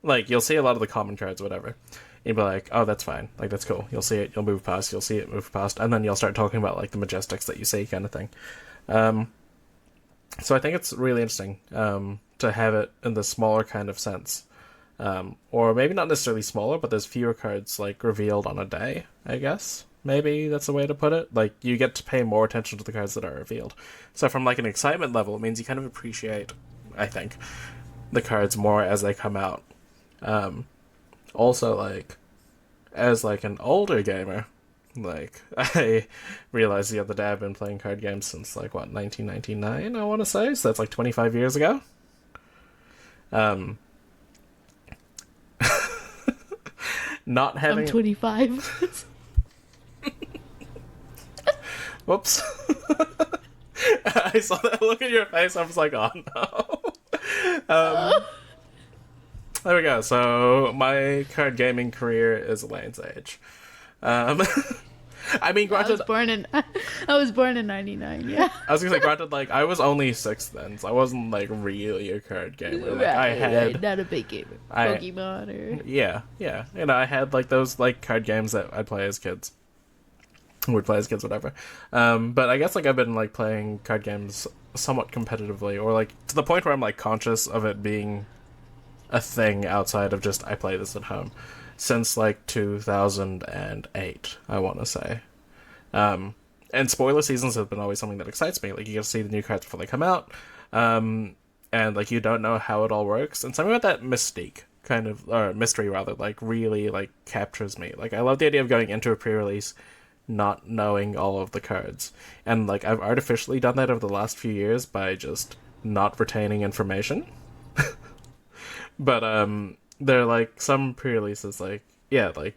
S2: like you'll see a lot of the common cards, whatever. You'll be like, oh, that's fine. Like, that's cool. You'll see it, you'll move past, you'll see it move past, and then you'll start talking about, like, the Majestics that you see, kind of thing. Um, so I think it's really interesting to have it in the smaller kind of sense. Or maybe not necessarily smaller, but there's fewer cards, like, revealed on a day, I guess. Maybe that's a way to put it. Like, you get to pay more attention to the cards that are revealed. So from, like, an excitement level, it means you kind of appreciate, I think, the cards more as they come out. Um, Also, like, as like an older gamer, like I realized the other day I've been playing card games since like what 1999, I want to say, so that's like 25 years ago. Um, not
S1: I'm
S2: having
S1: 25.
S2: whoops, I saw that look in your face. I was like, oh no. There we go. So my card gaming career is Lane's age. Um, I mean,
S1: I was
S2: granted,
S1: born in I was born in 99. Yeah.
S2: I was gonna say, granted, like I was only six then, so I wasn't like really a card gamer. Like I
S1: Right.
S2: had,
S1: Not a big gamer.
S2: I
S1: Pokemon or
S2: yeah, I had like those like card games that I'd play as kids, would play as kids, whatever. But I guess like I've been like playing card games somewhat competitively, or like to the point where I'm like conscious of it being a thing outside of just I play this at home since like 2008, I want to say. And spoiler seasons have been always something that excites me. Like you get to see the new cards before they come out, and like you don't know how it all works, and something about that mystique kind of or mystery rather like really like captures me. Like I love the idea of going into a pre-release, not knowing all of the cards. And like I've artificially done that over the last few years by just not retaining information. But there are like some pre-releases like yeah, like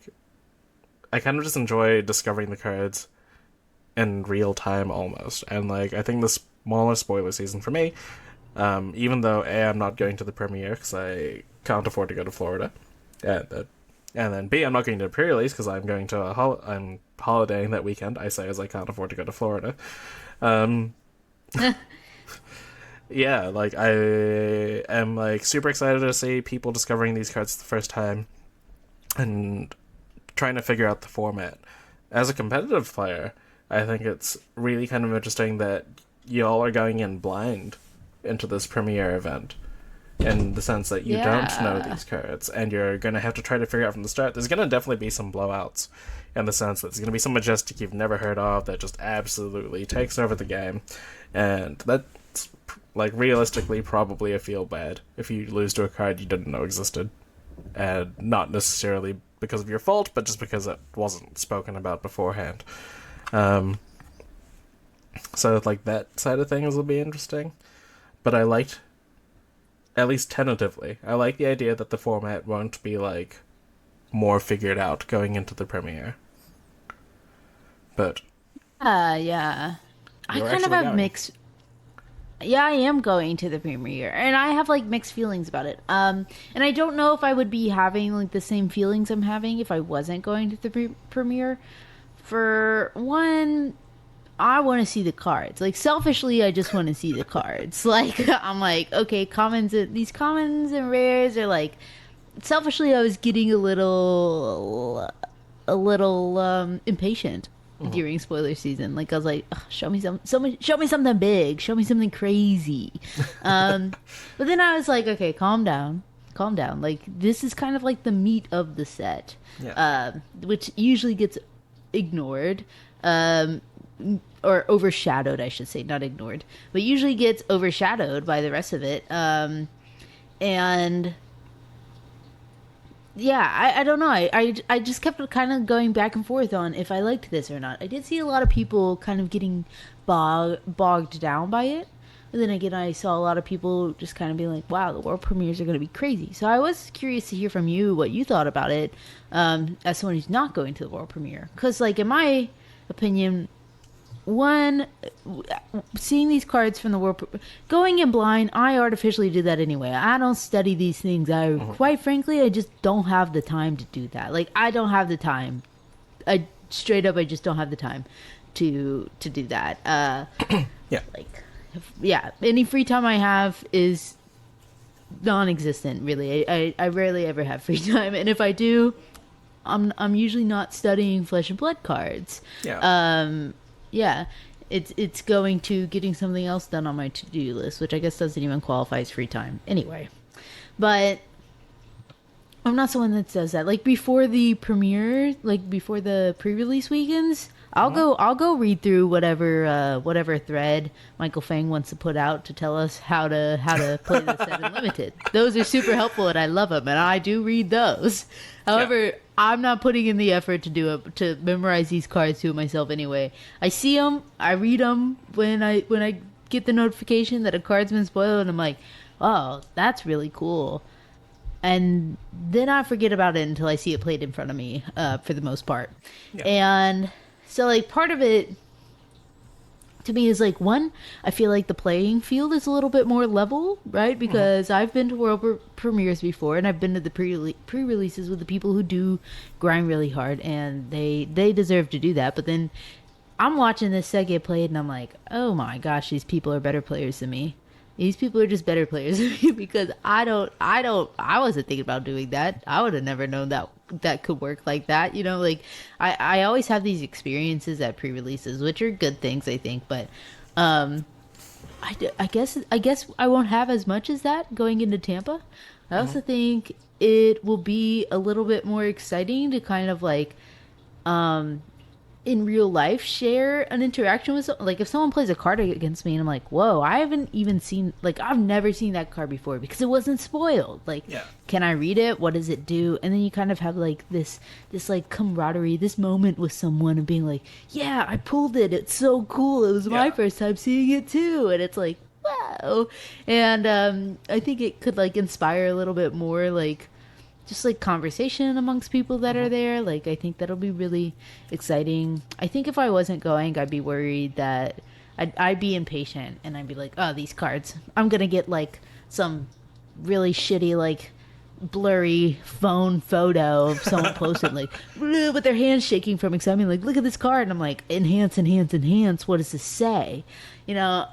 S2: I kind of just enjoy discovering the cards in real time almost. And like I think the smaller spoiler season for me, even though I'm not going to the premiere because I can't afford to go to Florida, and then B, I'm not going to a pre-release because I'm going to I'm holidaying that weekend. I say as I can't afford to go to Florida. Um, yeah, like I am like super excited to see people discovering these cards the first time and trying to figure out the format. As a competitive player, I think it's really kind of interesting that y'all are going in blind into this premiere event in the sense that you don't know
S1: Yeah.
S2: these cards and you're going to have to try to figure out from the start. There's going to definitely be some blowouts in the sense that there's going to be some Majestic you've never heard of that just absolutely takes over the game. And that's, like, realistically probably a feel bad if you lose to a card you didn't know existed. And not necessarily because of your fault, but just because it wasn't spoken about beforehand. Um, so, like, that side of things will be interesting. But I liked, at least tentatively, I like the idea that the format won't be, like, more figured out going into the premiere. But
S1: Yeah. I
S2: you're
S1: kind of
S2: actually
S1: have
S2: going.
S1: mixed. Yeah, I am going to the premiere, and I have like mixed feelings about it. And I don't know if I would be having like the same feelings I'm having if I wasn't going to the premiere. For one, I want to see the cards. Like selfishly, I just want to see the cards. Like I'm like, okay, these commons and rares are like. Selfishly, I was getting a little impatient
S2: Mhm.
S1: during spoiler season. Like I was like, "Ugh, show me something big, show me something crazy. Um, but then I was like, okay, calm down. Like this is kind of like the meat of the set,
S2: Yeah.
S1: which usually gets ignored. Um, or overshadowed, I should say, not ignored, but usually gets overshadowed by the rest of it. And yeah, I don't know. I just kept kind of going back and forth on if I liked this or not. I did see a lot of people kind of getting bogged down by it. But then again, I saw a lot of people just kind of being like, wow, the world premieres are going to be crazy. So I was curious to hear from you what you thought about it as someone who's not going to the world premiere. Because, like, in my opinion, one seeing these cards from the going in blind, I artificially did that anyway. I don't study these things. I
S2: Mhm.
S1: quite frankly, I just don't have the time to do that. Like I don't have the time. I straight up I just don't have the time to do that.
S2: Yeah.
S1: Like yeah, any free time I have is non-existent really. I rarely ever have free time, and if I do, I'm usually not studying Flesh and Blood cards.
S2: Yeah.
S1: Yeah, it's going to getting something else done on my to-do list, which I guess doesn't even qualify as free time anyway. But I'm not someone that does that. Like before the premiere, like before the pre-release weekends,
S2: Mhm.
S1: I'll go read through whatever thread Michael Fang wants to put out to tell us how to play the set in limited. Those are super helpful and I love them and I do read those.
S2: Yeah.
S1: However, I'm not putting in the effort to do it to memorize these cards to myself anyway. I see them, I read them when I get the notification that a card's been spoiled and I'm like, "Oh, that's really cool." And then I forget about it until I see it played in front of me, for the most part.
S2: Yeah.
S1: And so, like, part of it to me is like one, I feel like the playing field is a little bit more level, right?
S2: Mhm.
S1: Because I've been to premieres before, and I've been to the pre-releases with the people who do grind really hard, and they deserve to do that. But then I'm watching this set get played, and I'm like, oh my gosh, these people are better players than me. These people are just better players than me because I wasn't thinking about doing that. I would have never known that that could work like that. You know, like I always have these experiences at pre-releases, which are good things, I think. But um, I guess I won't have as much as that going into Tampa. I
S2: Mhm.
S1: also think it will be a little bit more exciting to kind of like in real life share an interaction with like if someone plays a card against me and I'm like, whoa, I haven't even seen, like, I've never seen that card before because it wasn't spoiled. Like,
S2: Yeah.
S1: can I read it? What does it do? And then you kind of have like this like camaraderie, this moment with someone and being like, yeah, I pulled it. It's so cool. It was my
S2: Yeah.
S1: first time seeing it too. And it's like, wow. And I think it could like inspire a little bit more like just like conversation amongst people that are there. Like, I think that'll be really exciting. I think if I wasn't going, I'd be worried that I'd be impatient and I'd be like, oh, these cards, I'm gonna get like some really shitty like blurry phone photo of someone posted like with their hands shaking from excitement, like, look at this card, and I'm like, enhance, enhance, enhance, what does this say, you know?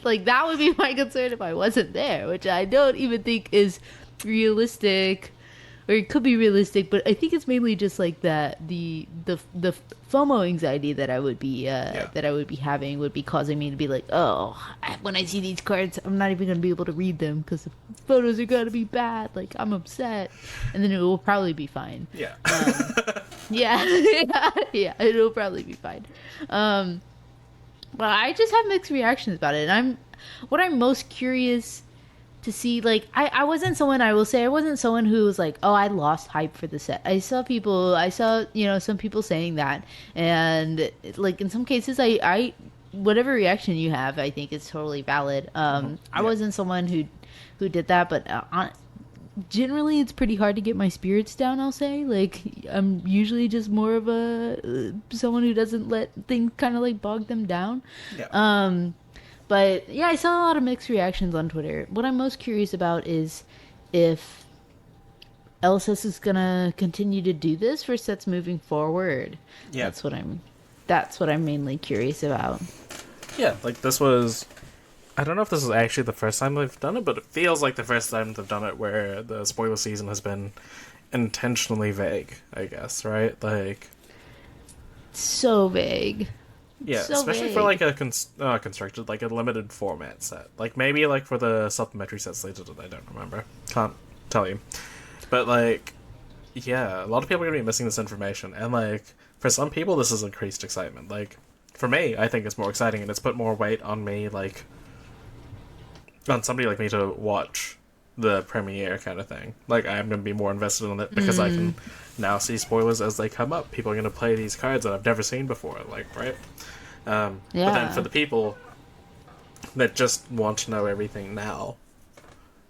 S1: Like, that would be my concern if I wasn't there, which I don't even think is realistic, or it could be realistic, but I think it's mainly just like that the FOMO anxiety that I would be having would be causing me to be like, oh, when I see these cards, I'm not even gonna be able to read them because the photos are gonna be bad. Like, I'm upset, and then it will probably be fine.
S2: Yeah.
S1: Yeah, yeah, it'll probably be fine. But I just have mixed reactions about it, and what I'm most curious to see, like, I wasn't someone, I will say, I wasn't someone who was like, oh, I lost hype for the set. I saw, you know, some people saying that, and like in some cases, I whatever reaction you have, I think is totally valid. I wasn't someone who did that, but generally it's pretty hard to get my spirits down, I'll say. Like, I'm usually just more of a someone who doesn't let things kind of like bog them down.
S2: Yeah.
S1: But yeah, I saw a lot of mixed reactions on Twitter. What I'm most curious about is if LSS is gonna continue to do this for sets moving forward.
S2: Yeah.
S1: That's what I'm mainly curious about.
S2: Yeah, like this was, I don't know if this is actually the first time they've done it, but it feels like the first time they've done it where the spoiler season has been intentionally vague, I guess, right? Like,
S1: So vague.
S2: yeah,
S1: So
S2: especially
S1: vague.
S2: for like a constructed, like a limited format set. Like maybe like for the supplementary sets they did it, I don't remember. Can't tell you. But like, yeah, a lot of people are gonna be missing this information, and like for some people this is increased excitement. Like for me, I think it's more exciting, and it's put more weight on me, like on somebody like me to watch the premiere kind of thing. Like I'm gonna be more invested in it because I can now see spoilers as they come up. People are gonna play these cards that I've never seen before, like, right? But then for the people that just want to know everything now,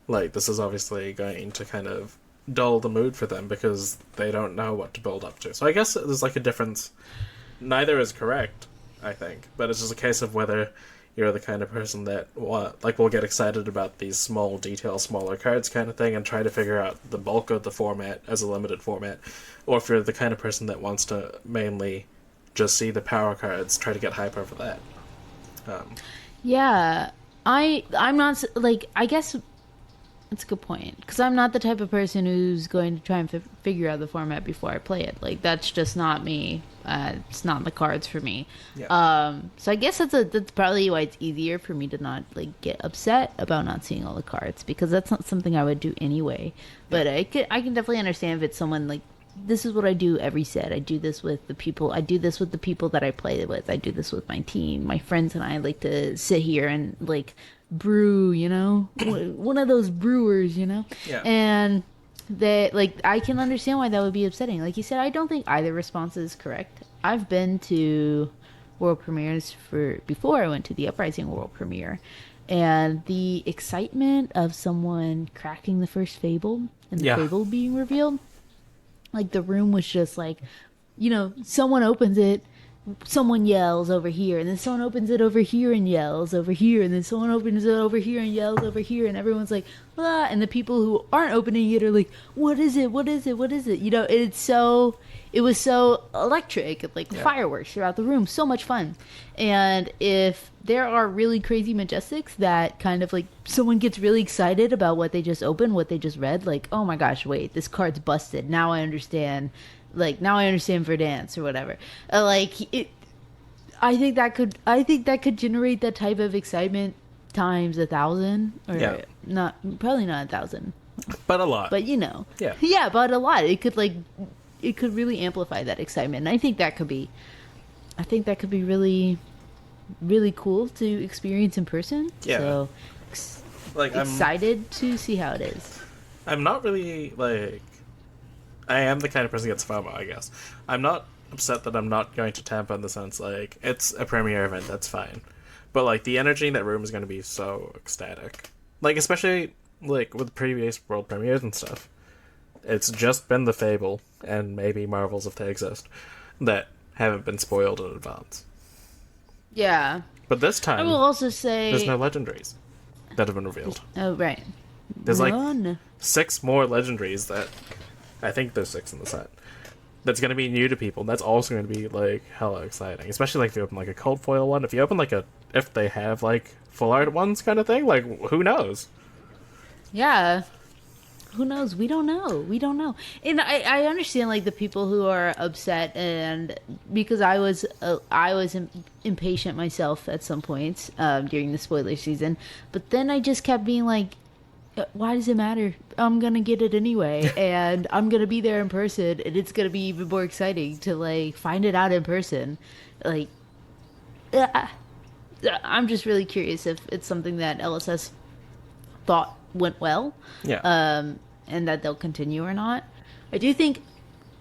S2: like this is obviously going to kind of dull the mood for them because they don't know what to build up to. So I guess there's like a difference. Neither is correct, I think, but it's just a case of whether you're the kind of person that will get excited about these small details, smaller cards kind of thing, and try to figure out the bulk of the format as a limited format, or if you're the kind of person that wants to mainly just see the power cards, try to get hype over that.
S1: Yeah, I'm not like, I guess that's a good point, because I'm not the type of person who's going to try and figure out the format before I play it. Like, that's just not me. It's not in the cards for me.
S2: Yeah.
S1: So I guess that's probably why it's easier for me to not like get upset about not seeing all the cards, because that's not something I would do anyway. But I can definitely understand if it's someone like, this is what I do every set. I do this with the people. I do this with the people that I play with. I do this with my team, my friends, and I like to sit here and like brew. You know, one of those brewers. You know,
S2: Yeah.
S1: and that, like, I can understand why that would be upsetting. Like you said, I don't think either response is correct. I've been to world premieres before I went to the Uprising world premiere, and the excitement of someone cracking the first fable and the
S2: Yeah.
S1: fable being revealed, like, the room was just like, you know, someone opens it, someone yells over here, and then someone opens it over here and yells over here, and then someone opens it over here and yells over here, and everyone's like, ah, and the people who aren't opening it are like, what is it, what is it, what is it, you know? It was so electric, like fireworks throughout the room, so much fun. And if there are really crazy Majestics that kind of like, someone gets really excited about what they just opened, what they just read, like, oh my gosh, wait, this card's busted, now I understand, like, now I understand Verdance or whatever. I think that could generate that type of excitement times 1,000, or
S2: Yeah.
S1: not, probably not 1,000,
S2: But a lot.
S1: but you know,
S2: Yeah.
S1: yeah, but a lot. It could like it could really amplify that excitement. And I think that could be really really cool to experience in person.
S2: Yeah.
S1: So
S2: Like
S1: excited to see how it is.
S2: I'm not really like I am the kind of person who gets FOMO, I guess. I'm not upset that I'm not going to Tampa in the sense like it's a premiere event, that's fine. But like the energy in that room is going to be so ecstatic. Like especially like with previous world premieres and stuff. It's just been the Fable and maybe Marvels if they exist that haven't been spoiled in advance.
S1: Yeah.
S2: But this time
S1: I will also say
S2: there's no legendaries that have been revealed.
S1: Oh right.
S2: There's like
S1: None.
S2: 6 more legendaries that I think there's 6 in the set. That's going to be new to people. And that's also going to be like hella exciting, especially like if you open like a cold foil one. If you open like if they have like full art ones kind of thing, like who knows?
S1: Yeah. Who knows? We don't know. We don't know. And I understand like the people who are upset, and because I was impatient myself at some points during the spoiler season, but then I just kept being like, why does it matter? I'm gonna get it anyway, and I'm gonna be there in person, and it's gonna be even more exciting to like find it out in person. Like, I'm just really curious if it's something that LSS thought went well,
S2: Yeah.
S1: and that they'll continue or not. I do think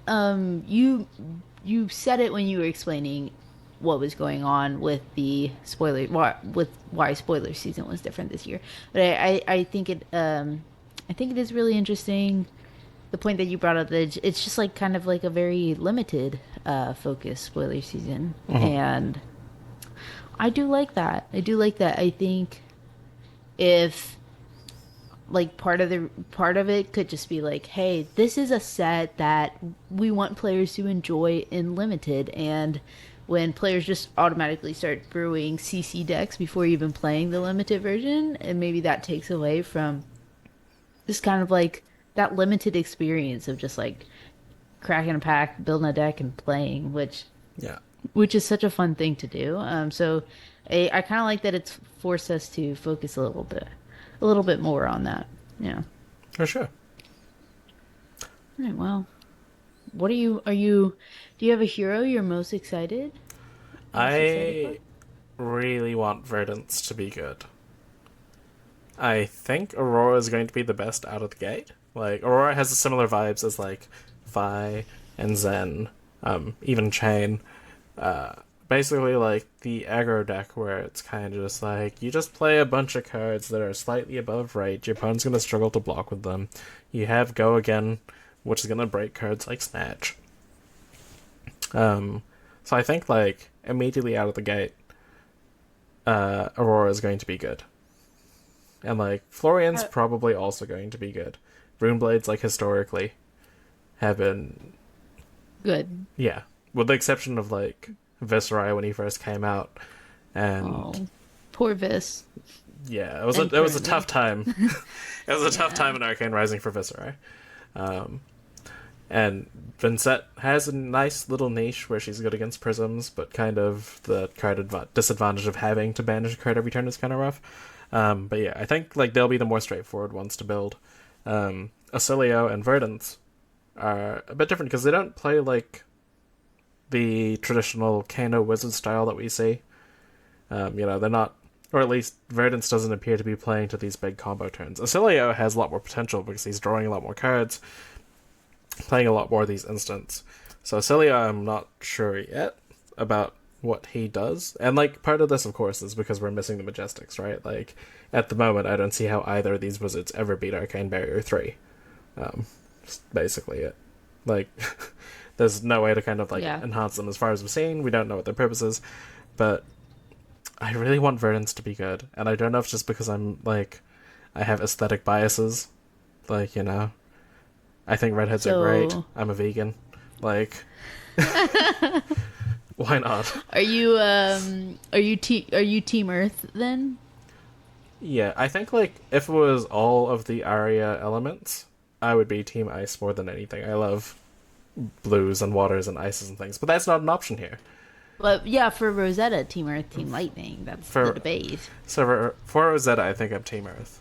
S1: you said it when you were explaining what was going on with the spoiler with why spoiler season was different this year. But I think it is really interesting the point that you brought up that it's just like kind of like a very limited focus spoiler season, and I do like that. I do like that. I think if like part of it could just be like, hey, this is a set that we want players to enjoy in limited, and when players just automatically start brewing CC decks before even playing the limited version, and maybe that takes away from this kind of like that limited experience of just like cracking a pack, building a deck, and playing,
S2: Yeah.
S1: which is such a fun thing to do. So I kind of like that it's forced us to focus a little bit more on that. Yeah.
S2: For sure.
S1: All right. Well, what do you have a hero you're most excited?
S2: I really want Verdance to be good. I think Aurora is going to be the best out of the gate. Like, Aurora has similar vibes as, like, Vi and Zen, even Chain. Basically, like, the aggro deck where it's kind of just like, you just play a bunch of cards that are slightly above rate, your opponent's going to struggle to block with them. You have Go Again, which is going to break cards like Snatch. So I think, like, immediately out of the gate, Aurora is going to be good. And, like, Florian's probably also going to be good. Runeblades, like, historically, have been...
S1: Good.
S2: Yeah. With the exception of, like, Viserai when he first came out. And...
S1: Oh, poor Vis.
S2: Yeah, it was a tough time. It was a tough time in Arcane Rising for Viserai. And Vincent has a nice little niche where she's good against prisms, but kind of the card disadvantage of having to banish a card every turn is kind of rough. But yeah, I think like they'll be the more straightforward ones to build. Acilio and Verdance are a bit different because they don't play like the traditional Kano wizard style that we see. They're not, or at least Verdance doesn't appear to be playing to these big combo turns. Acilio has a lot more potential because he's drawing a lot more cards, playing a lot more of these instants. So Acilio, I'm not sure yet about what he does. And, like, part of this, of course, is because we're missing the Majestics, right? Like, at the moment, I don't see how either of these wizards ever beat Arcane Barrier 3. Just basically it. Like, there's no way to kind of, like, enhance them as far as we've seen. We don't know what their purpose is. But I really want Verdance to be good. And I don't know if it's just because I'm, like, I have aesthetic biases. Like, you know, I think redheads are great. I'm a vegan. Like... Why not?
S1: Are you Team Earth then?
S2: Yeah, I think like if it was all of the Arya elements, I would be Team Ice more than anything. I love blues and waters and ices and things, but that's not an option here.
S1: But yeah, for Rosetta, Team Earth, Team Lightning. That's the debate.
S2: So for Rosetta, I think I'm Team Earth.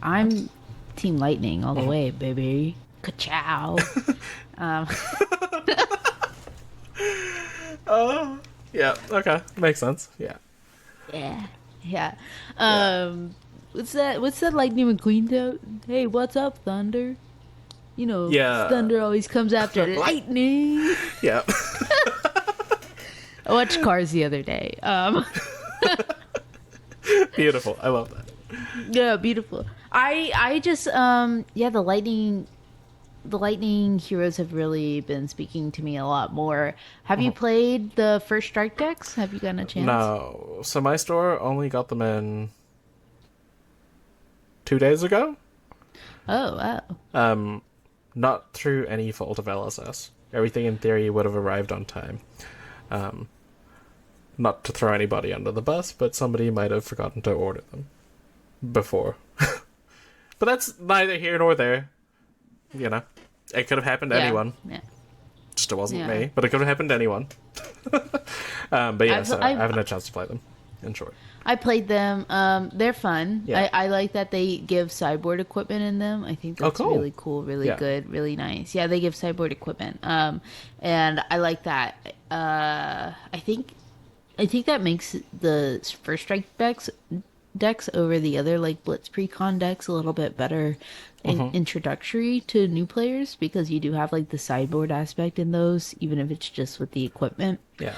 S1: I'm Team Lightning all the way, baby. Ka-chow. um,
S2: Yeah. Okay. Makes sense. Yeah.
S1: yeah, yeah. What's that Lightning McQueen though? Hey, what's up, Thunder? You know,
S2: Yeah.
S1: Thunder always comes after lightning.
S2: Yeah.
S1: I watched Cars the other day.
S2: Beautiful. I love that.
S1: Yeah, beautiful. I just yeah, the lightning heroes have really been speaking to me a lot more. Have you played the first strike decks? Have you gotten a chance?
S2: No. So my store only got them in 2 days ago.
S1: Oh, wow.
S2: Not through any fault of LSS. Everything in theory would have arrived on time. Not to throw anybody under the bus, but somebody might have forgotten to order them before. But that's neither here nor there. You know, it could have happened to
S1: Yeah,
S2: anyone.
S1: yeah.
S2: Just it wasn't
S1: Yeah.
S2: me, but it could have happened to anyone. But yeah, so I
S1: I've-
S2: haven't had a chance to play them. In short,
S1: I played them. They're fun.
S2: Yeah.
S1: I like that they give sideboard equipment in them. I think that's
S2: cool.
S1: really cool, really
S2: Yeah.
S1: good, really nice. Yeah, they give sideboard equipment. And I like that. I think that makes the first strike decks over the other like Blitz Precon decks a little bit better introductory to new players because you do have like the sideboard aspect in those, even if it's just with the equipment.
S2: yeah,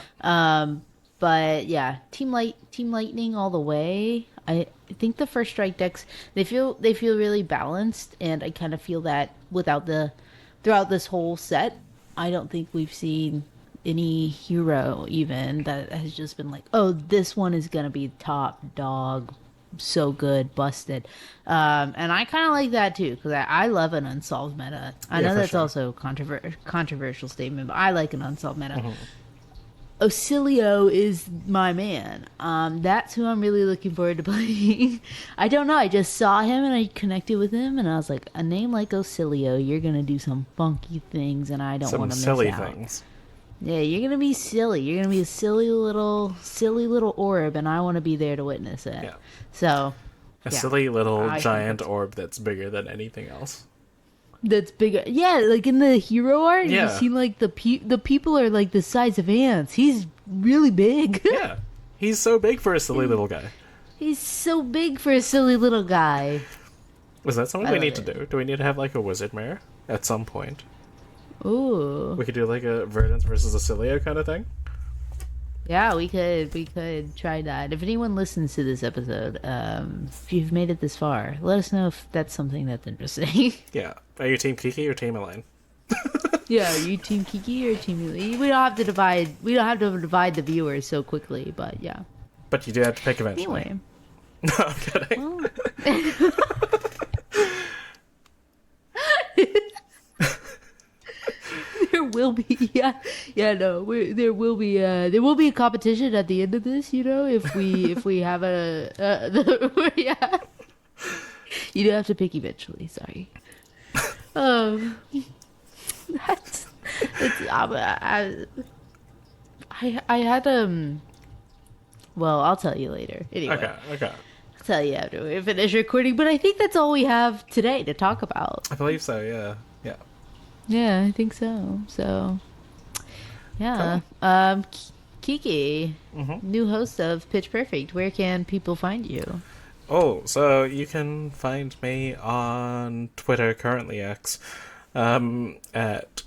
S1: But yeah, Team Lightning all the way. I think the first strike decks they feel really balanced, and I kind of feel that throughout this whole set, I don't think we've seen any hero even that has just been like, oh, this one is gonna be top dog, so good, busted. And I kind of like that too because I love an unsolved meta. I
S2: Yeah,
S1: know
S2: for
S1: that's
S2: sure.
S1: also a controversial statement, but I like an unsolved meta. Ocilio is my man. That's who I'm really looking forward to playing. I don't know. I just saw him and I connected with him, and I was like, a name like Ocilio, you're gonna do some funky things, and I don't
S2: some
S1: want to miss
S2: silly
S1: out.
S2: things.
S1: Yeah, you're gonna be silly. You're gonna be a silly little orb, and I want to be there to witness it.
S2: Yeah.
S1: So
S2: A
S1: yeah.
S2: silly little
S1: I think
S2: giant orb that's bigger than anything else.
S1: that's bigger. Yeah, like in the hero art,
S2: Yeah.
S1: you see like the people are like the size of ants. He's really big.
S2: Yeah, he's so big for a silly little guy.
S1: He's so big for a silly little guy.
S2: Is that something
S1: I
S2: we
S1: love
S2: need to
S1: it.
S2: do? Do we need to have like a wizard mare at some point?
S1: Ooh.
S2: We could do like a Verdance versus a Cilio kind of thing.
S1: Yeah, we could try that. If anyone listens to this episode, if you've made it this far, let us know if that's something that's interesting.
S2: Yeah. Are you Team Kiki or Team Elaine?
S1: Yeah, are you Team Kiki or Team Lee? We don't have to divide the viewers so quickly, but yeah.
S2: But you do have to pick eventually.
S1: Anyway.
S2: No, I'm kidding.
S1: There will be there will be a competition at the end of this, you know, if we have yeah. You do have to pick eventually, sorry. That's it's I had well, I'll tell you later. Anyway,
S2: Okay.
S1: I'll tell you after we finish recording, but I think that's all we have today to talk about.
S2: I believe so, yeah. Yeah.
S1: Yeah, I think so. So, yeah. Kiki, new host of Pitch Perfect. Where can people find you?
S2: Oh, so you can find me on Twitter, currently X, at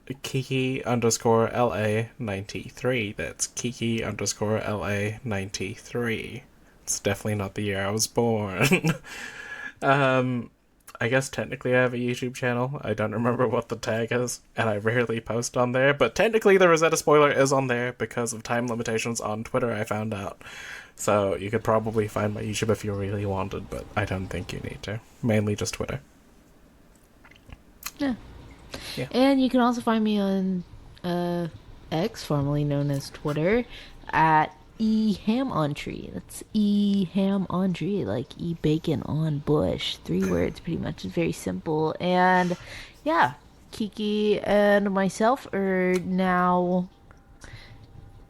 S2: Kiki_LA93. That's Kiki_LA93. It's definitely not the year I was born. I guess technically I have a YouTube channel. I don't remember what the tag is, and I rarely post on there, but technically the Rosetta spoiler is on there because of time limitations on Twitter, I found out. So you could probably find my YouTube if you really wanted, but I don't think you need to. Mainly just Twitter.
S1: Yeah.
S2: Yeah.
S1: And you can also find me on X, formerly known as Twitter, at eHamOnTree. That's eHamOnTree, like bacon on bush. 3 words, pretty much. It's very simple. And yeah, Kiki and myself are now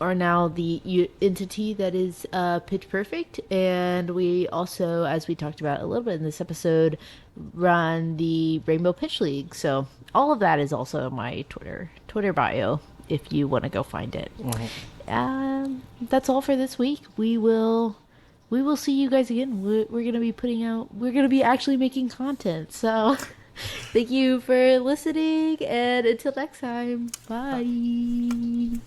S1: are now the entity that is Pitch Perfect, and we also, as we talked about a little bit in this episode, run the Rainbow Pitch League. So all of that is also in my Twitter bio if you want to go find it. That's all for this week. We will see you guys again. We're gonna be putting out. We're gonna be actually making content. So thank you for listening, and until next time, bye.